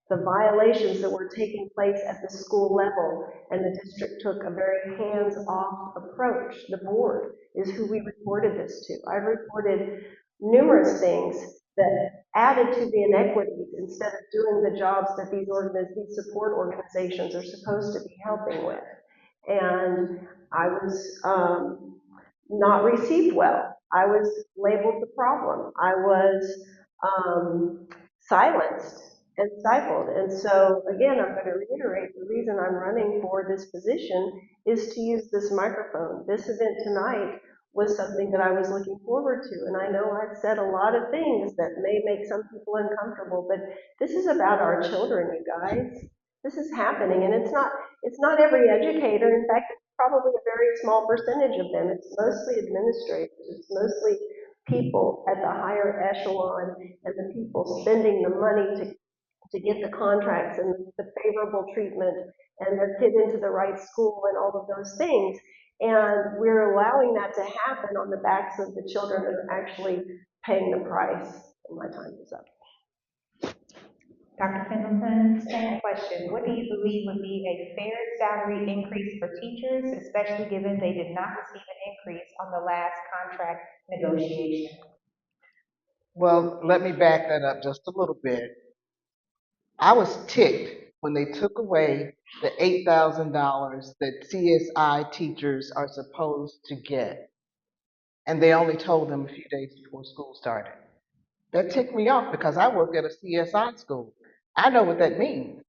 the violations that were taking place at the school level, and the district took a very hands-off approach. The board is who we reported this to. I reported numerous things that added to the inequities instead of doing the jobs that these support organizations are supposed to be helping with. And I was not received well. I was labeled the problem. I was silenced and stifled. And so, again, I'm going to reiterate the reason I'm running for this position is to use this microphone. This event tonight was something that I was looking forward to. And I know I've said a lot of things that may make some people uncomfortable, but this is about our children, you guys. This is happening, and it's not every educator. In fact, it's probably a very small percentage of them. It's mostly administrators. It's mostly people at the higher echelon and the people spending the money to get the contracts and the favorable treatment and their kid into the right school and all of those things. And we're allowing that to happen on the backs of the children that are actually paying the price. And my time is up. Dr. Pendleton, same question. What do you believe would be a fair salary increase for teachers, especially given they did not receive an increase on the last contract negotiation? Well, let me back that up just a little bit. I was ticked when they took away the $8,000 that CSI teachers are supposed to get, and they only told them a few days before school started. That ticked me off because I work at a CSI school. I know what that means.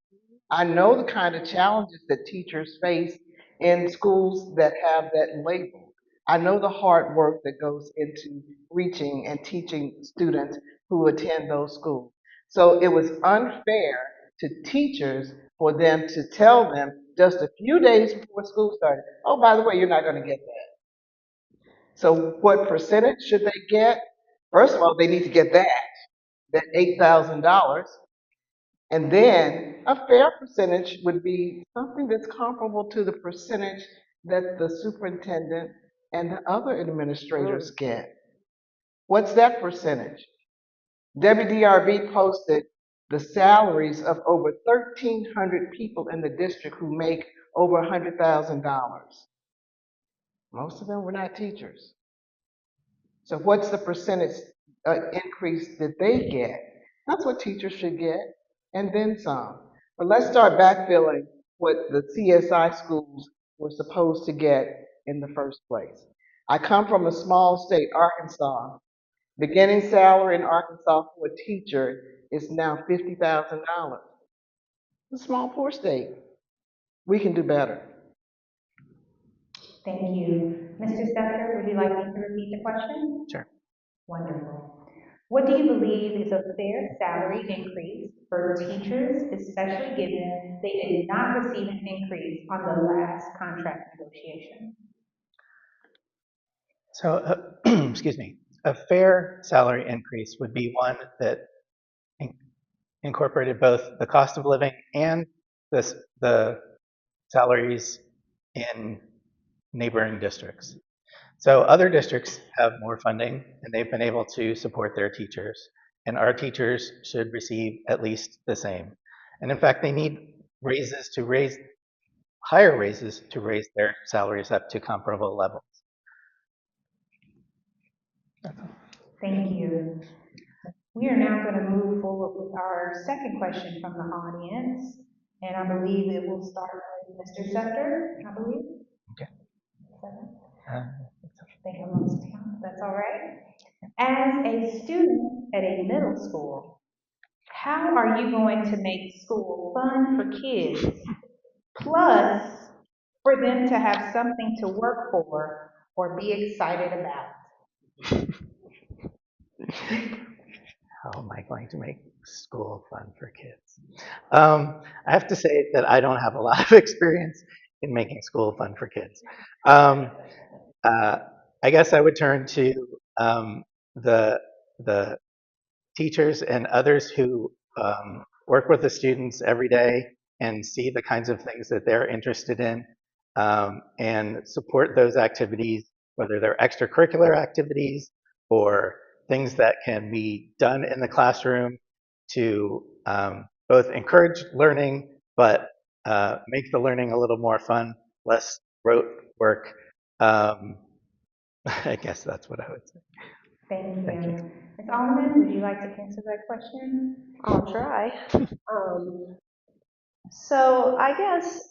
I know the kind of challenges that teachers face in schools that have that label. I know the hard work that goes into reaching and teaching students who attend those schools. So it was unfair to teachers for them to tell them just a few days before school started, oh, by the way, you're not going to get that. So what percentage should they get? First of all, they need to get that $8,000. And then a fair percentage would be something that's comparable to the percentage that the superintendent and the other administrators get. What's that percentage? WDRB posted the salaries of over 1,300 people in the district who make over $100,000. Most of them were not teachers. So what's the percentage increase that they get? That's what teachers should get, and then some. But let's start backfilling what the CSI schools were supposed to get in the first place. I come from a small state, Arkansas. Beginning salary in Arkansas for a teacher is now $50,000. It's a small, poor state. We can do better. Thank you. Mr. Seftor, would you like me to repeat the question? Sure. Wonderful. What do you believe is a fair salary increase for teachers, especially given they did not receive an increase on the last contract negotiation? So, excuse me, a fair salary increase would be one that incorporated both the cost of living and the salaries in neighboring districts. So other districts have more funding and they've been able to support their teachers, and our teachers should receive at least the same. And in fact, they need higher raises to raise their salaries up to comparable levels. Thank you. We are now going to move forward with our second question from the audience, and I believe it will start with Mr. Seftor, I believe. Okay. I think I lost count. That's all right. As a student at a middle school, how are you going to make school fun for kids, plus for them to have something to work for or be excited about? How am I going to make school fun for kids? I have to say that I don't have a lot of experience in making school fun for kids. I guess I would turn to the teachers and others who work with the students every day and see the kinds of things that they're interested in, and support those activities, whether they're extracurricular activities or things that can be done in the classroom to both encourage learning, but make the learning a little more fun, less rote work. I guess that's what I would say. Thank you. Thank you. Ms. Adelmann, would you like to answer that question? I'll try. So I guess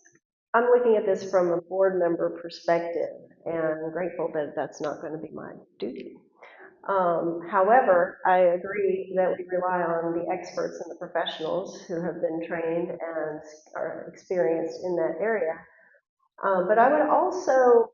I'm looking at this from a board member perspective, and I'm grateful that that's not going to be my duty. However, I agree that we rely on the experts and the professionals who have been trained and are experienced in that area. But I would also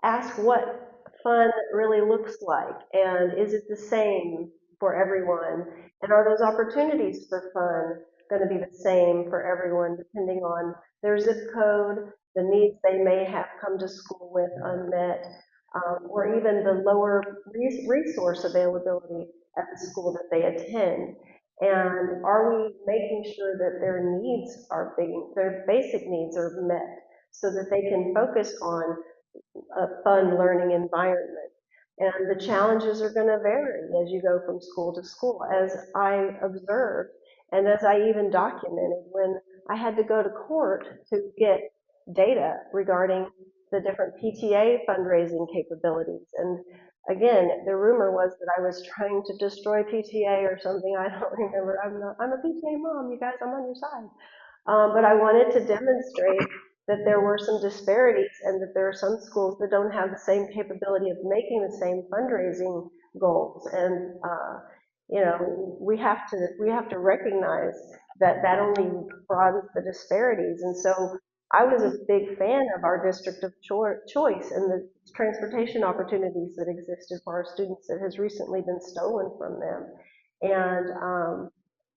ask what fun really looks like, and is it the same for everyone? And are those opportunities for fun going to be the same for everyone, depending on their zip code, the needs they may have come to school with unmet, or even the lower resource availability at the school that they attend? And are we making sure that their needs are their basic needs are met so that they can focus on a fun learning environment. And the challenges are going to vary as you go from school to school, as I observed and as I even documented when I had to go to court to get data regarding the different PTA fundraising capabilities. And again, the rumor was that I was trying to destroy PTA or something. I don't remember. I'm a PTA mom, you guys, I'm on your side. But I wanted to demonstrate that there were some disparities and that there are some schools that don't have the same capability of making the same fundraising goals. And you know, we have to recognize that that only broadens the disparities. And so I was a big fan of our district of choice and the transportation opportunities that existed for our students that has recently been stolen from them. And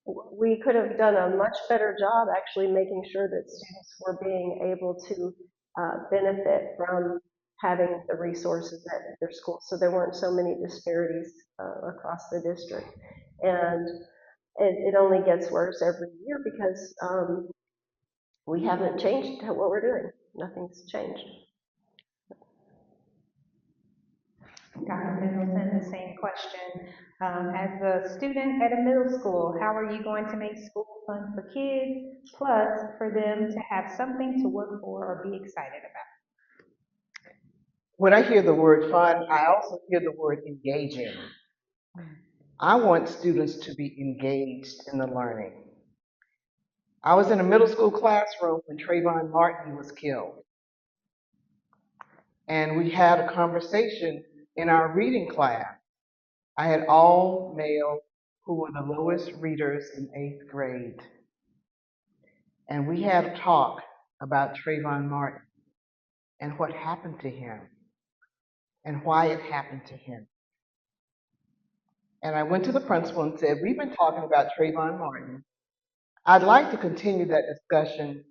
we could have done a much better job actually making sure that students were being able to benefit from having the resources at their school, so there weren't so many disparities across the district. And it only gets worse every year because we haven't changed what we're doing. Nothing's changed. Dr. Pendleton, the same question. As a student at a middle school, how are you going to make school fun for kids, plus for them to have something to work for or be excited about? When I hear the word fun, I also hear the word engaging. I want students to be engaged in the learning. I was in a middle school classroom when Trayvon Martin was killed. And we had a conversation in our reading class. I had all male who were the lowest readers in 8th grade. And we had a talk about Trayvon Martin and what happened to him and why it happened to him. And I went to the principal and said, we've been talking about Trayvon Martin. I'd like to continue that discussion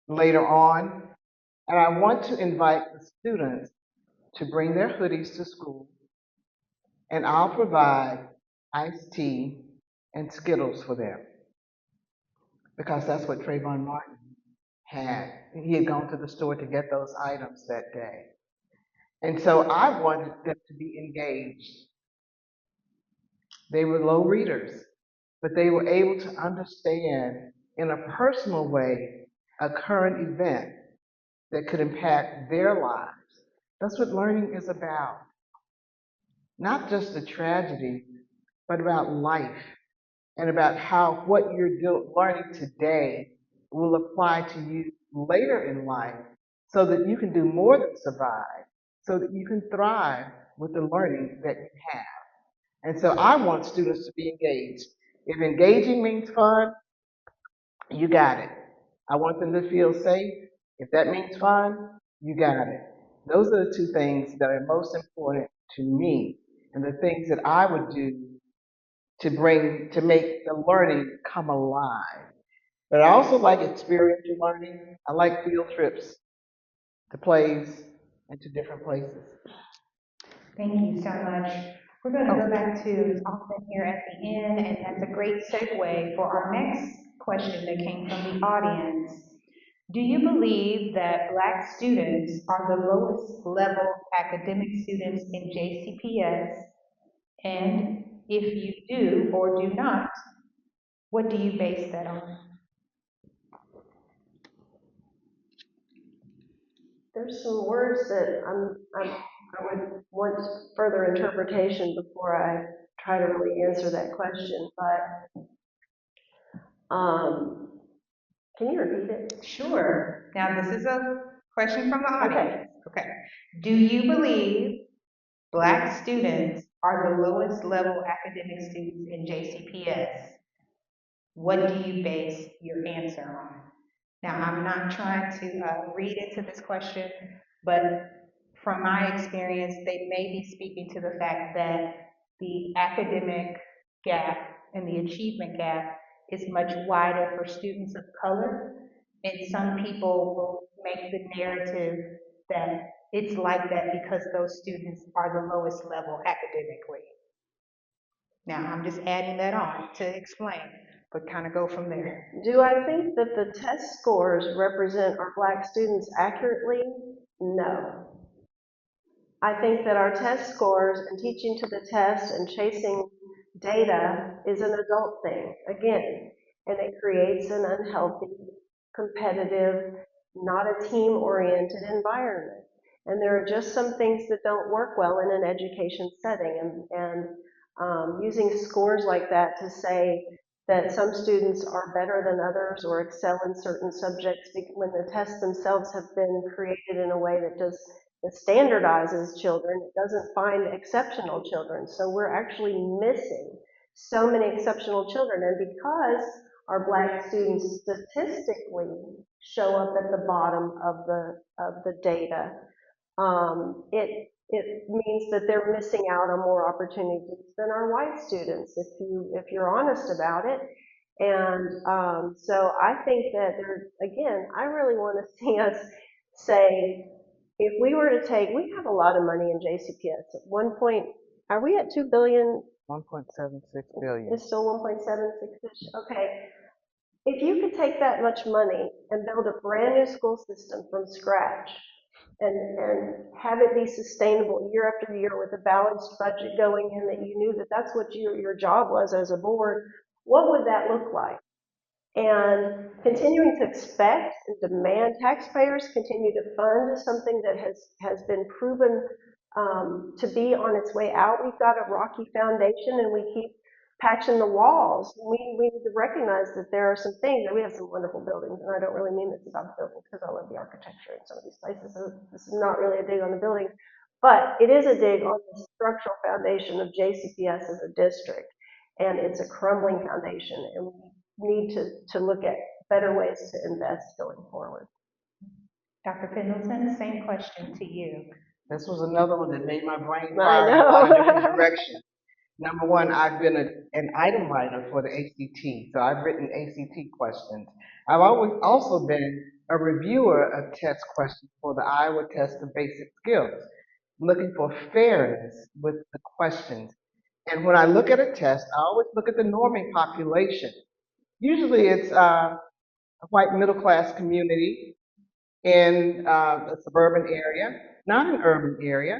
later on, and I want to invite the students to bring their hoodies to school, and I'll provide iced tea and Skittles for them, because that's what Trayvon Martin had. He had gone to the store to get those items that day. And so I wanted them to be engaged. They were low readers, but they were able to understand in a personal way a current event that could impact their lives. That's what learning is about. Not just the tragedy, but about life and about how what you're learning today will apply to you later in life so that you can do more than survive, so that you can thrive with the learning that you have. And so I want students to be engaged. If engaging means fun, you got it. I want them to feel safe. If that means fun, you got it. Those are the two things that are most important to me and the things that I would do to make the learning come alive. But I also like experiential learning. I like field trips to plays and to different places. Thank you so much. We're going to go back to Austin here at the end, and that's a great segue for our next question that came from the audience. Do you believe that Black students are the lowest level academic students in JCPS? And if you do or do not, what do you base that on? There's some words that I would want further interpretation before I try to really answer that question, but can you repeat it? Sure. Now, this is a question from the audience. Okay. Do you believe Black students are the lowest level academic students in JCPS? What do you base your answer on? Now, I'm not trying to read into this question, but from my experience, they may be speaking to the fact that the academic gap and the achievement gap is much wider for students of color. And some people will make the narrative that it's like that because those students are the lowest level academically. Now, I'm just adding that on to explain, but kind of go from there. Do I think that the test scores represent our Black students accurately? No. I think that our test scores and teaching to the test and chasing data is an adult thing, again, and it creates an unhealthy, competitive, not a team-oriented environment. And there are just some things that don't work well in an education setting, and using scores like that to say that some students are better than others or excel in certain subjects when the tests themselves have been created in a way that standardizes children, it doesn't find exceptional children. So we're actually missing so many exceptional children. And because our Black students statistically show up at the bottom of the data, it means that they're missing out on more opportunities than our white students, if you're honest about it. And so I think that again, I really want to see us say, if we were to take, we have a lot of money in JCPS. At one point, are we at 2 billion? 1.76 billion. It's still 1.76-ish. Okay. If you could take that much money and build a brand new school system from scratch, and have it be sustainable year after year with a balanced budget going in, that you knew that that's what your job was as a board, what would that look like? And continuing to expect and demand taxpayers continue to fund something that has been proven to be on its way out. We've got a rocky foundation and we keep patching the walls. We need to recognize that there are some things, and we have some wonderful buildings, and I don't really mean this about the buildings because I love the architecture in some of these places. So this is not really a dig on the buildings, but it is a dig on the structural foundation of JCPS as a district, and it's a crumbling foundation, and we need to look at better ways to invest going forward. Dr. Pendleton, same question to you. This was another one that made my brain I fire in a lot of know. different directions. Number one, I've been an item writer for the ACT, so I've written ACT questions. I've always also been a reviewer of test questions for the Iowa Test of Basic Skills, looking for fairness with the questions. And when I look at a test, I always look at the norming population. Usually it's a white middle-class community in a suburban area, not an urban area.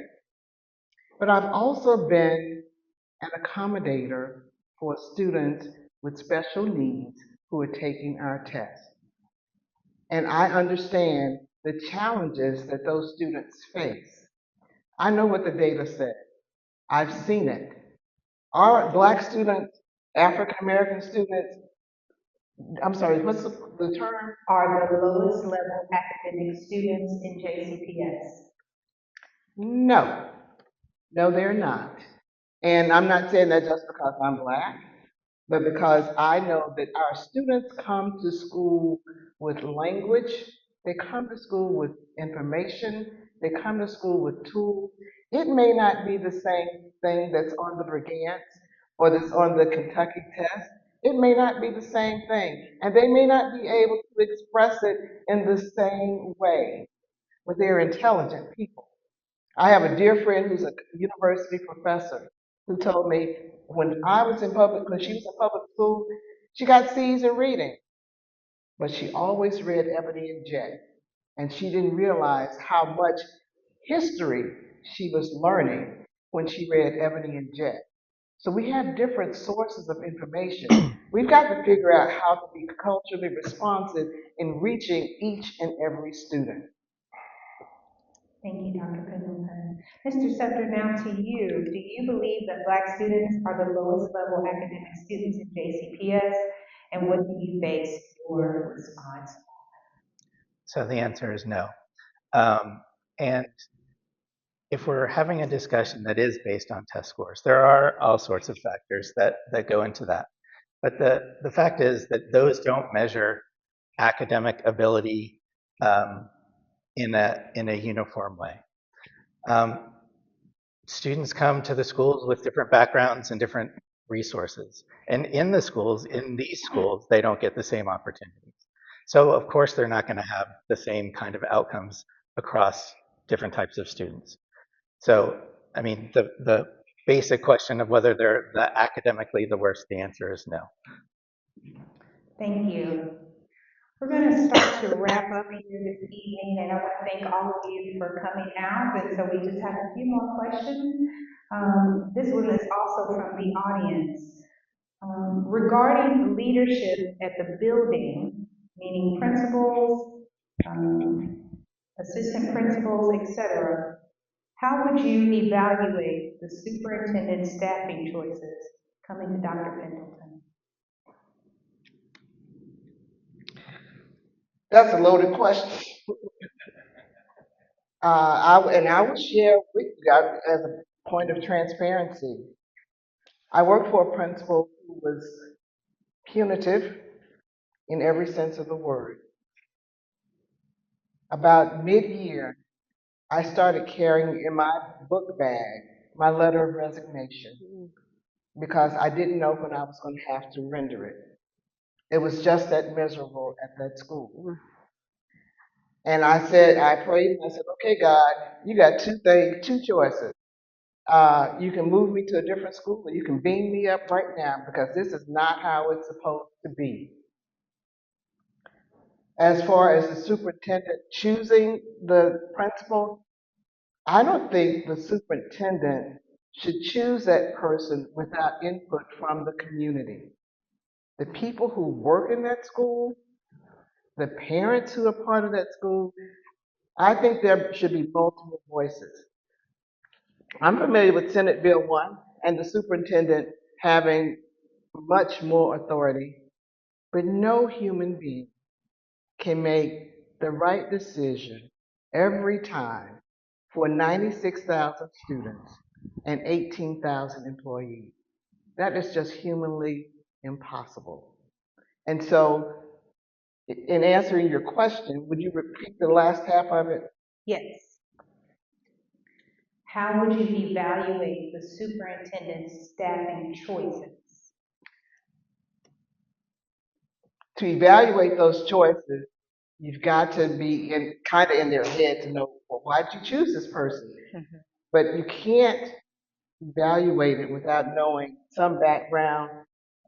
But I've also been an accommodator for students with special needs who are taking our test. And I understand the challenges that those students face. I know what the data says. I've seen it. Our Black students, African American students, I'm sorry, what's the term? Are the lowest level academic students in JCPS? No, they're not. And I'm not saying that just because I'm Black, but because I know that our students come to school with language, they come to school with information, they come to school with tools. It may not be the same thing that's on the Brigance or that's on the Kentucky test. It may not be the same thing, and they may not be able to express it in the same way, but they're intelligent people. I have a dear friend who's a university professor who told me when she was in public school, she got C's in reading, but she always read Ebony and Jet. And she didn't realize how much history she was learning when she read Ebony and Jet. So we have different sources of information. We've got to figure out how to be culturally responsive in reaching each and every student. Thank you, Dr. Pendleton. Mr. Seftor, now to you. Do you believe that Black students are the lowest level academic students in JCPS? And what do you base your response on? So the answer is no. And if we're having a discussion that is based on test scores, there are all sorts of factors that go into that. But the fact is that those don't measure academic ability in a uniform way. Students come to the schools with different backgrounds and different resources. And in these schools, they don't get the same opportunities. So of course, they're not going to have the same kind of outcomes across different types of students. So, I mean, the basic question of whether they're academically the worst, the answer is no. Thank you. We're going to start to wrap up here this evening, and I want to thank all of you for coming out. And so we just have a few more questions. This one is also from the audience. Regarding leadership at the building, meaning principals, assistant principals, etc., how would you evaluate the superintendent's staffing choices? Coming to Dr. Pendleton. That's a loaded question. I will share with you as a point of transparency. I worked for a principal who was punitive in every sense of the word. About mid-year, I started carrying in my book bag my letter of resignation because I didn't know when I was going to have to render it. It was just that miserable at that school. And I prayed, and I said, okay, God, you got two choices. You can move me to a different school, or you can beam me up right now, because this is not how it's supposed to be. As far as the superintendent choosing the principal, I don't think the superintendent should choose that person without input from the community. The people who work in that school, the parents who are part of that school, I think there should be multiple voices. I'm familiar with Senate Bill 1 and the superintendent having much more authority, but no human being can make the right decision every time for 96,000 students and 18,000 employees. That is just humanly impossible. And so, in answering your question, would you repeat the last half of it? Yes. How would you evaluate the superintendent's staffing choices? To evaluate those choices, you've got to be kind of in their head to know, well, why'd you choose this person? Mm-hmm. But you can't evaluate it without knowing some background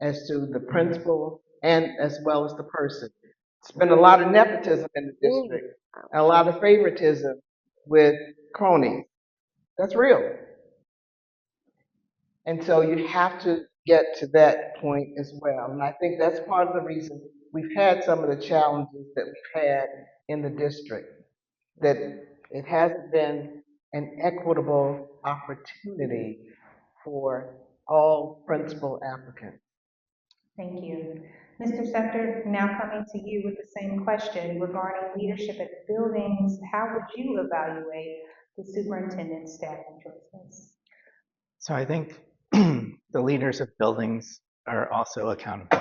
as to the principal and as well as the person. There's been a lot of nepotism in the district, and a lot of favoritism with cronies. That's real. And so you have to get to that point as well. And I think that's part of the reason we've had some of the challenges that we've had in the district, that it hasn't been an equitable opportunity for all principal applicants. Thank you. Mr. Seftor, now coming to you with the same question regarding leadership at the buildings, how would you evaluate the superintendent's staffing choices? So I think the leaders of buildings are also accountable.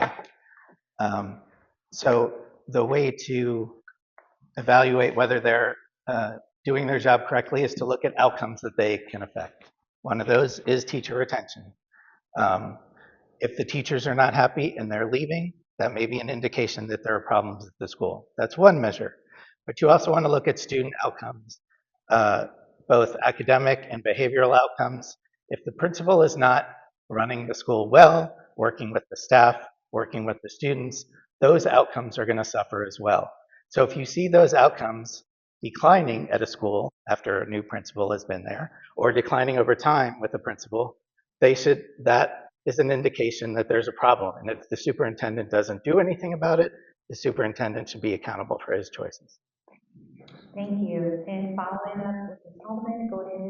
So the way to evaluate whether they're doing their job correctly is to look at outcomes that they can affect. One of those is teacher retention. If the teachers are not happy and they're leaving, that may be an indication that there are problems at the school. That's one measure. But you also want to look at student outcomes, both academic and behavioral outcomes. If the principal is not running the school well, working with the staff, working with the students, those outcomes are going to suffer as well. So if you see those outcomes declining at a school after a new principal has been there, or declining over time with the principal, that is an indication that there's a problem. And if the superintendent doesn't do anything about it, the superintendent should be accountable for his choices. Thank you. And following up with Ms. Adelmann, go ahead,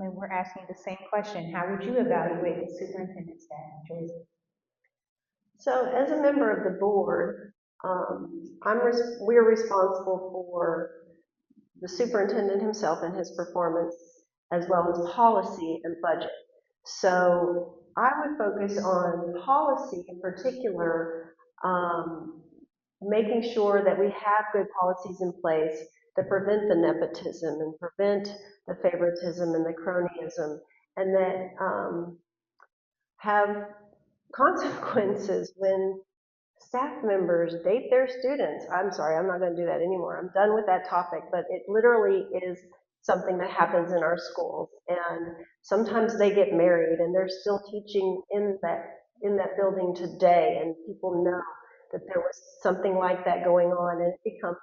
and we're asking the same question. How would you evaluate the superintendent's staffing choices? So as a member of the board, we're responsible for the superintendent himself and his performance, as well as policy and budget. So I would focus on policy in particular, making sure that we have good policies in place that prevent the nepotism and prevent the favoritism and the cronyism, and that have consequences when staff members date their students. I'm sorry, I'm not going to do that anymore. I'm done with that topic, but it literally is something that happens in our schools. And sometimes they get married and they're still teaching in that building today, and people know that there was something like that going on, and it becomes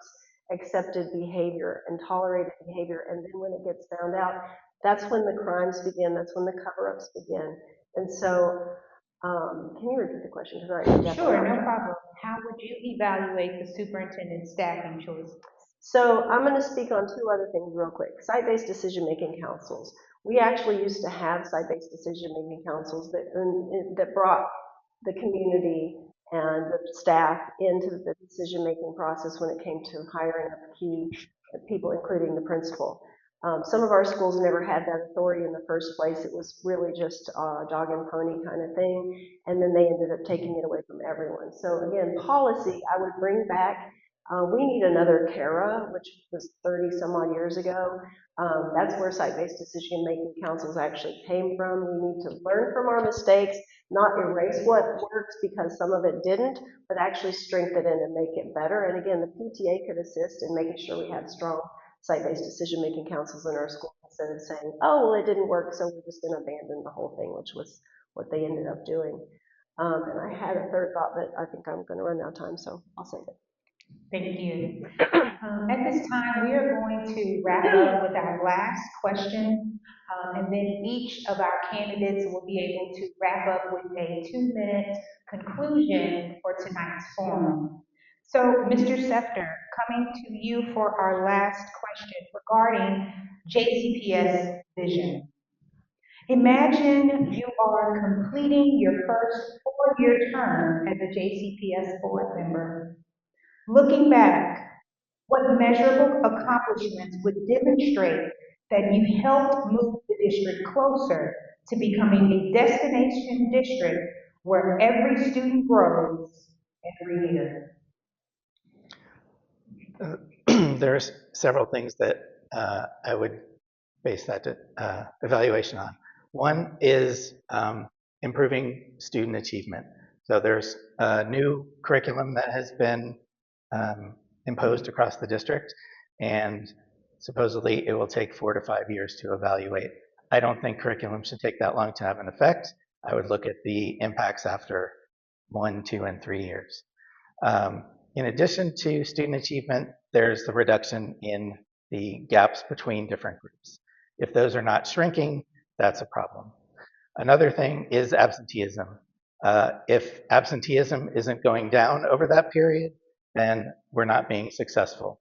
accepted behavior and tolerated behavior. And then when it gets found out, that's when the crimes begin, that's when the cover-ups begin. And so, can you repeat the question? Sure, no problem. How would you evaluate the superintendent's staffing choices? So I'm going to speak on two other things real quick. Site-based decision-making councils. We actually used to have site-based decision-making councils that brought the community and the staff into the decision-making process when it came to hiring up key people, including the principal. Some of our schools never had that authority in the first place. It was really just a dog and pony kind of thing, and then they ended up taking it away from everyone. So again, policy, I would bring back. We need another CARA, which was 30 some odd years ago. That's where site-based decision-making councils actually came from. We need to learn from our mistakes, not erase what works because some of it didn't, but actually strengthen it and make it better. And again, the PTA could assist in making sure we have strong site-based decision-making councils in our school instead of saying, oh, well, it didn't work, so we're just going to abandon the whole thing, which was what they ended up doing. And I had a third thought, but I think I'm going to run out of time, so I'll save it. Thank you. At this time, we are going to wrap up with our last question, and then each of our candidates will be able to wrap up with a 2-minute conclusion for tonight's forum. So, Mr. Seftor, coming to you for our last question regarding JCPS vision. Imagine you are completing your first 4-year term as a JCPS board member. Looking back, what measurable accomplishments would demonstrate that you helped move the district closer to becoming a destination district where every student grows every year? There's several things that I would base that evaluation on. One is improving student achievement. So there's a new curriculum that has been imposed across the district, and supposedly it will take 4 to 5 years to evaluate. I don't think curriculum should take that long to have an effect. I would look at the impacts after 1, 2, and 3 years. In addition to student achievement, there's the reduction in the gaps between different groups. If those are not shrinking, that's a problem. Another thing is absenteeism. If absenteeism isn't going down over that period, then we're not being successful.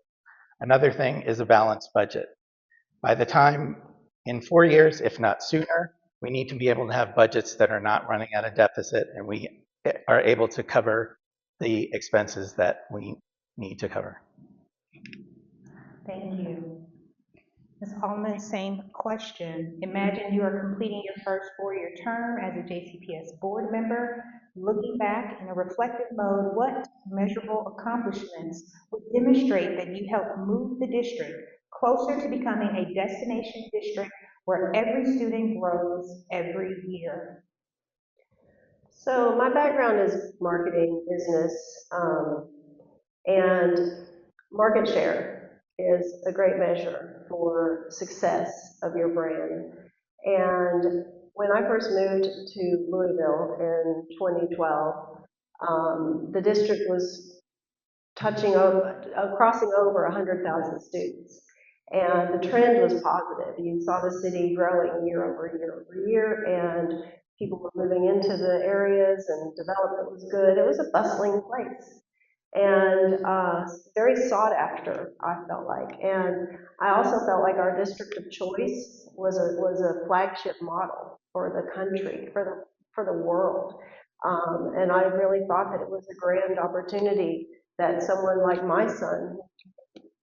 Another thing is a balanced budget. By the time, in 4 years, if not sooner, we need to be able to have budgets that are not running at a deficit and we are able to cover the expenses that we need to cover. Thank you. Ms. Adelmann, same question. Imagine you are completing your first 4-year term as a JCPS board member. Looking back in a reflective mode, what measurable accomplishments would demonstrate that you helped move the district closer to becoming a destination district where every student grows every year? So my background is marketing, business, and market share is a great measure for success of your brand. And when I first moved to Louisville in 2012, the district was crossing over 100,000 students. And the trend was positive. You saw the city growing year over year over year, and people were moving into the areas, and development was good. It was a bustling place, and very sought after, I felt like. And I also felt like our district of choice was a flagship model for the country, for the world. And I really thought that it was a grand opportunity that someone like my son,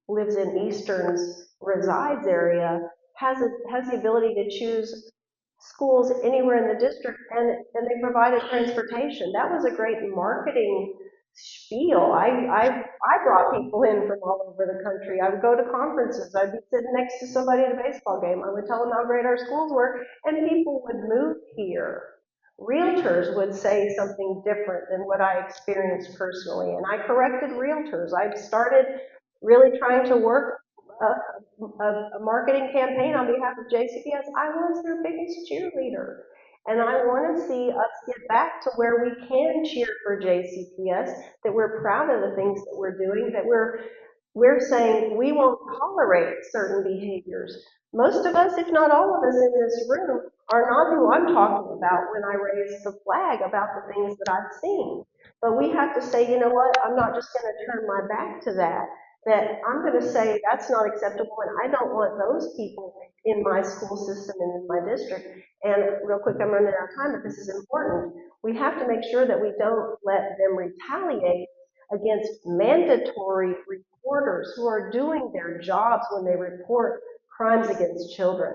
who lives in Eastern's resides area, has the ability to choose schools anywhere in the district, and they provided transportation. That was a great marketing spiel. I brought people in from all over the country. I would go to conferences. I'd be sitting next to somebody at a baseball game. I would tell them how great our schools were, and people would move here. Realtors would say something different than what I experienced personally, and I corrected realtors. I started really trying to work a marketing campaign on behalf of JCPS. I was their biggest cheerleader. And I want to see us get back to where we can cheer for JCPS, that we're proud of the things that we're doing, that we're saying we won't tolerate certain behaviors. Most of us, if not all of us in this room, are not who I'm talking about when I raise the flag about the things that I've seen. But we have to say, you know what, I'm not just going to turn my back to that, that I'm going to say that's not acceptable and I don't want those people in my school system and in my district. And real quick, I'm running out of time, but this is important. We have to make sure that we don't let them retaliate against mandatory reporters who are doing their jobs when they report crimes against children.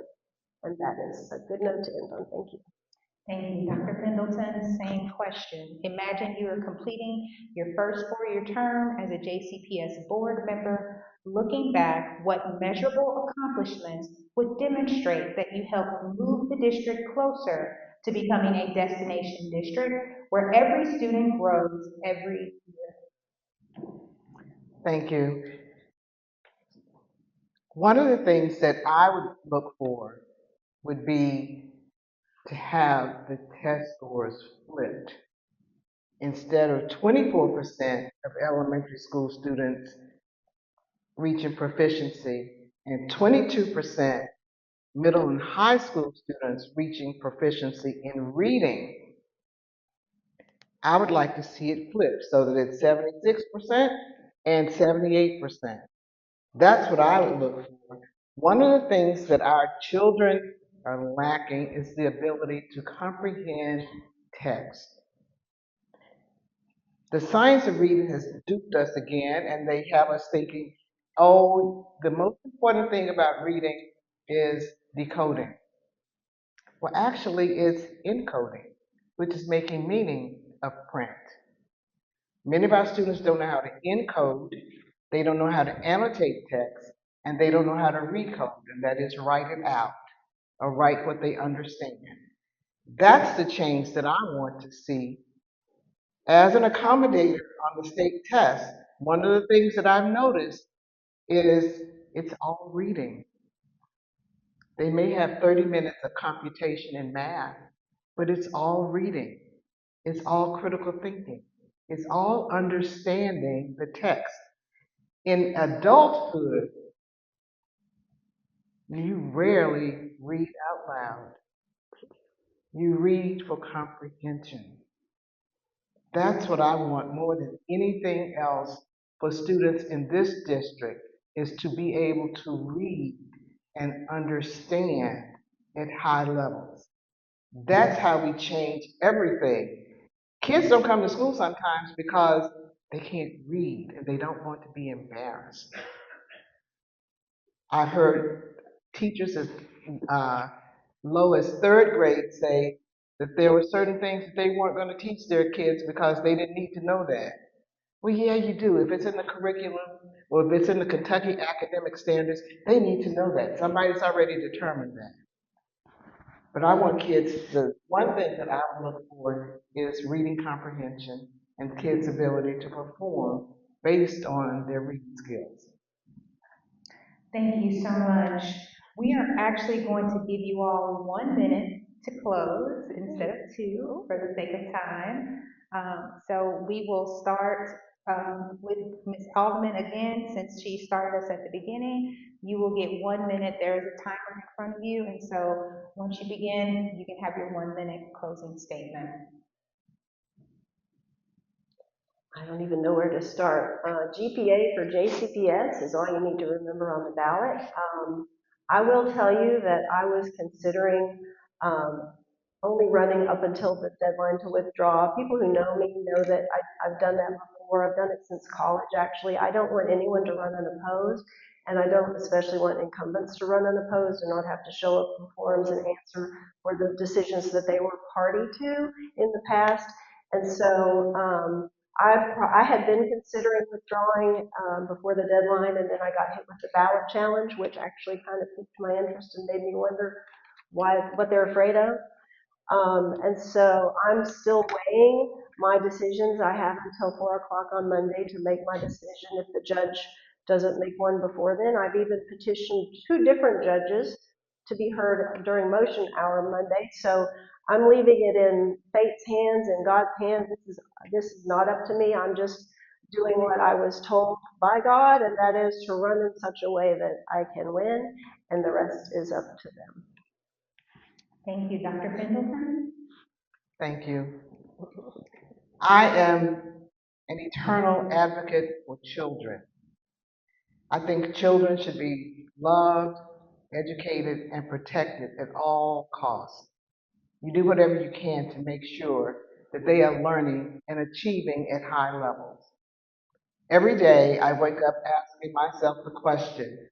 And that is a good note to end on. Thank you. Thank you, Dr. Pendleton. Same question. Imagine you are completing your first 4-year term as a JCPS board member. Looking back, what measurable accomplishments would demonstrate that you helped move the district closer to becoming a destination district where every student grows every year? Thank you. One of the things that I would look for would be to have the test scores flipped. Instead of 24% of elementary school students reaching proficiency and 22% middle and high school students reaching proficiency in reading, I would like to see it flipped so that it's 76% and 78%. That's what I would look for. One of the things that our children are lacking is the ability to comprehend text. The science of reading has duped us again, and they have us thinking, oh, the most important thing about reading is decoding. Well, actually, it's encoding, which is making meaning of print. Many of our students don't know how to encode, they don't know how to annotate text, and they don't know how to recode, and that is write it out or write what they understand. That's the change that I want to see. As an accommodator on the state test, one of the things that I've noticed is it's all reading. They may have 30 minutes of computation in math, but it's all reading. It's all critical thinking. It's all understanding the text. In adulthood, you rarely read out loud. You read for comprehension. That's what I want more than anything else for students in this district, is to be able to read and understand at high levels. That's how we change everything. Kids don't come to school sometimes because they can't read and they don't want to be embarrassed. I've heard teachers as low as third grade say that there were certain things that they weren't going to teach their kids because they didn't need to know that. Well, yeah, you do. If it's in the curriculum or if it's in the Kentucky academic standards, they need to know that. Somebody's already determined that. But I want kids, the one thing that I would look for is reading comprehension and kids' ability to perform based on their reading skills. Thank you so much. We are actually going to give you all 1 minute to close instead of 2 for the sake of time. So we will start with Ms. Adelmann again, since she started us at the beginning. You will get 1 minute. There is a timer in front of you, and so once you begin, you can have your 1 minute closing statement. I don't even know where to start. GPA for JCPS is all you need to remember on the ballot. I will tell you that I was considering only running up until the deadline to withdraw. People who know me know that I've done that before. I've done it since college, actually. I don't want anyone to run unopposed, and I don't especially want incumbents to run unopposed and not have to show up in forums and answer for the decisions that they were party to in the past. And so I had been considering withdrawing before the deadline, and then I got hit with the ballot challenge, which actually kind of piqued my interest and made me wonder what they're afraid of. And so I'm still weighing my decisions. I have until 4 o'clock on Monday to make my decision. If the judge doesn't make one before then, I've even petitioned 2 different judges to be heard during motion hour Monday. So I'm leaving it in fate's hands and God's hands. This is not up to me. I'm just doing what I was told by God, and that is to run in such a way that I can win, and the rest is up to them. Thank you, Dr. Pendleton. Thank you. I am an eternal advocate for children. I think children should be loved, educated, and protected at all costs. You do whatever you can to make sure that they are learning and achieving at high levels. Every day I wake up asking myself the question,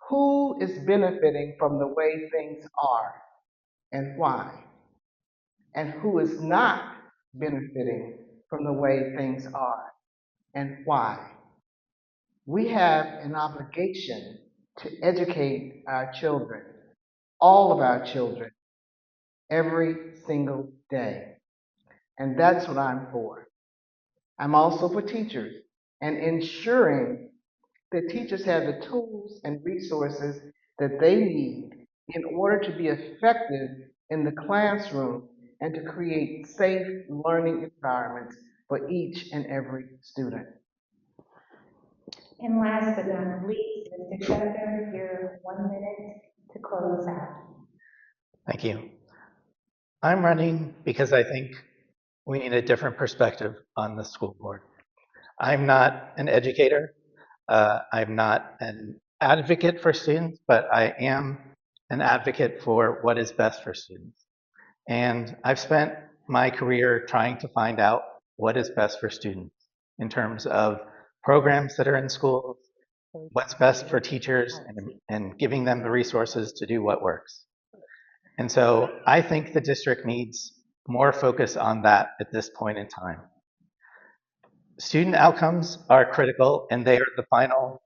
who is benefiting from the way things are and why? And who is not benefiting from the way things are and why? We have an obligation to educate our children, all of our children, every single day. And that's what I'm for. I'm also for teachers and ensuring that teachers have the tools and resources that they need in order to be effective in the classroom and to create safe learning environments for each and every student. And last but not least, Mr. Seftor, your 1 minute to close us out. Thank you. I'm running because I think we need a different perspective on the school board. I'm not an educator. I'm not an advocate for students, but I am an advocate for what is best for students. And I've spent my career trying to find out what is best for students in terms of programs that are in schools, what's best for teachers, and giving them the resources to do what works. And so I think the district needs more focus on that at this point in time. Student outcomes are critical, and they are the final,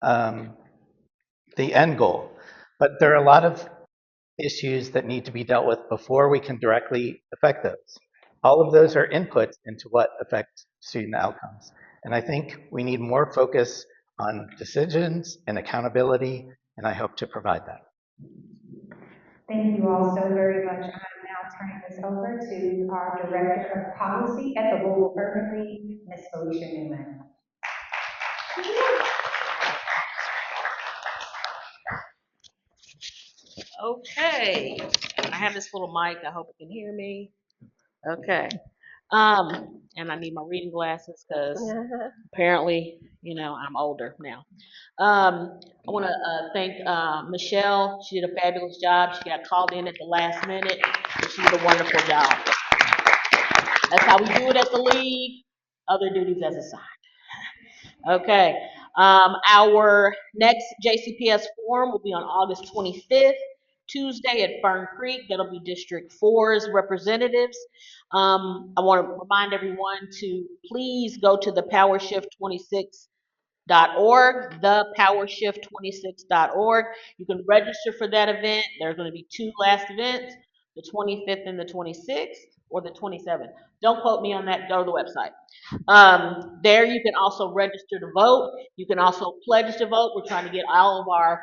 the end goal. But there are a lot of issues that need to be dealt with before we can directly affect those. All of those are inputs into what affects student outcomes. And I think we need more focus on decisions and accountability, and I hope to provide that. Thank you all so very much. I'm now turning this over to our Director of Policy at the Louisville Urban League, Ms. Felicia Newman. Okay, I have this little mic. I hope you can hear me. Okay. And I need my reading glasses because apparently, I'm older now. I want to thank Michelle. She did a fabulous job. She got called in at the last minute, and she did a wonderful job. That's how we do it at the league. Other duties as assigned. Okay. Our next JCPS forum will be on August 25th. Tuesday at Fern Creek. That'll be District 4's representatives. I want to remind everyone to please go to the powershift26.org, thepowershift26.org. You can register for that event. There are going to be 2 last events, the 25th and the 26th, or the 27th. Don't quote me on that. Go to the website. There you can also register to vote. You can also pledge to vote. We're trying to get all of our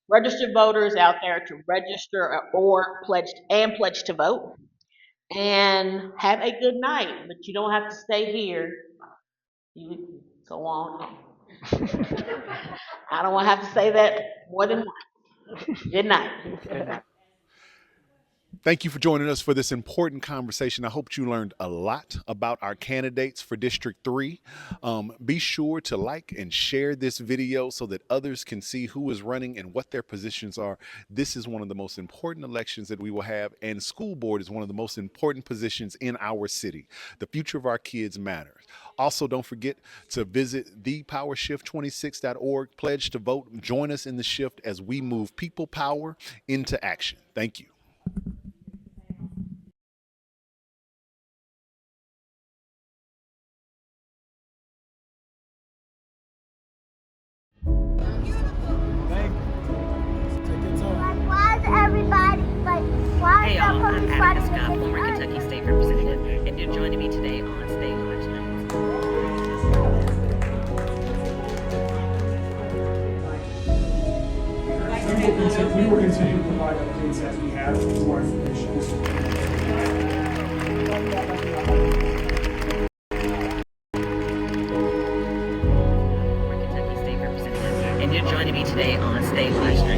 registered voters out there to register or pledge to vote. And have a good night, but you don't have to stay here. You can go on. I don't want to have to say that more than once. Good night. Good night. Thank you for joining us for this important conversation. I hope you learned a lot about our candidates for District 3. Be sure to like and share this video so that others can see who is running and what their positions are. This is one of the most important elections that we will have, and school board is one of the most important positions in our city. The future of our kids matters. Also, don't forget to visit thepowershift26.org, pledge to vote, join us in the shift as we move people power into action. Thank you. Hey y'all, I'm Adelmann Scott, former Kentucky State Representative, and you're joining me today on State Live Streams. We will continue to provide updates as we have to our information. today on Stay Live Stream.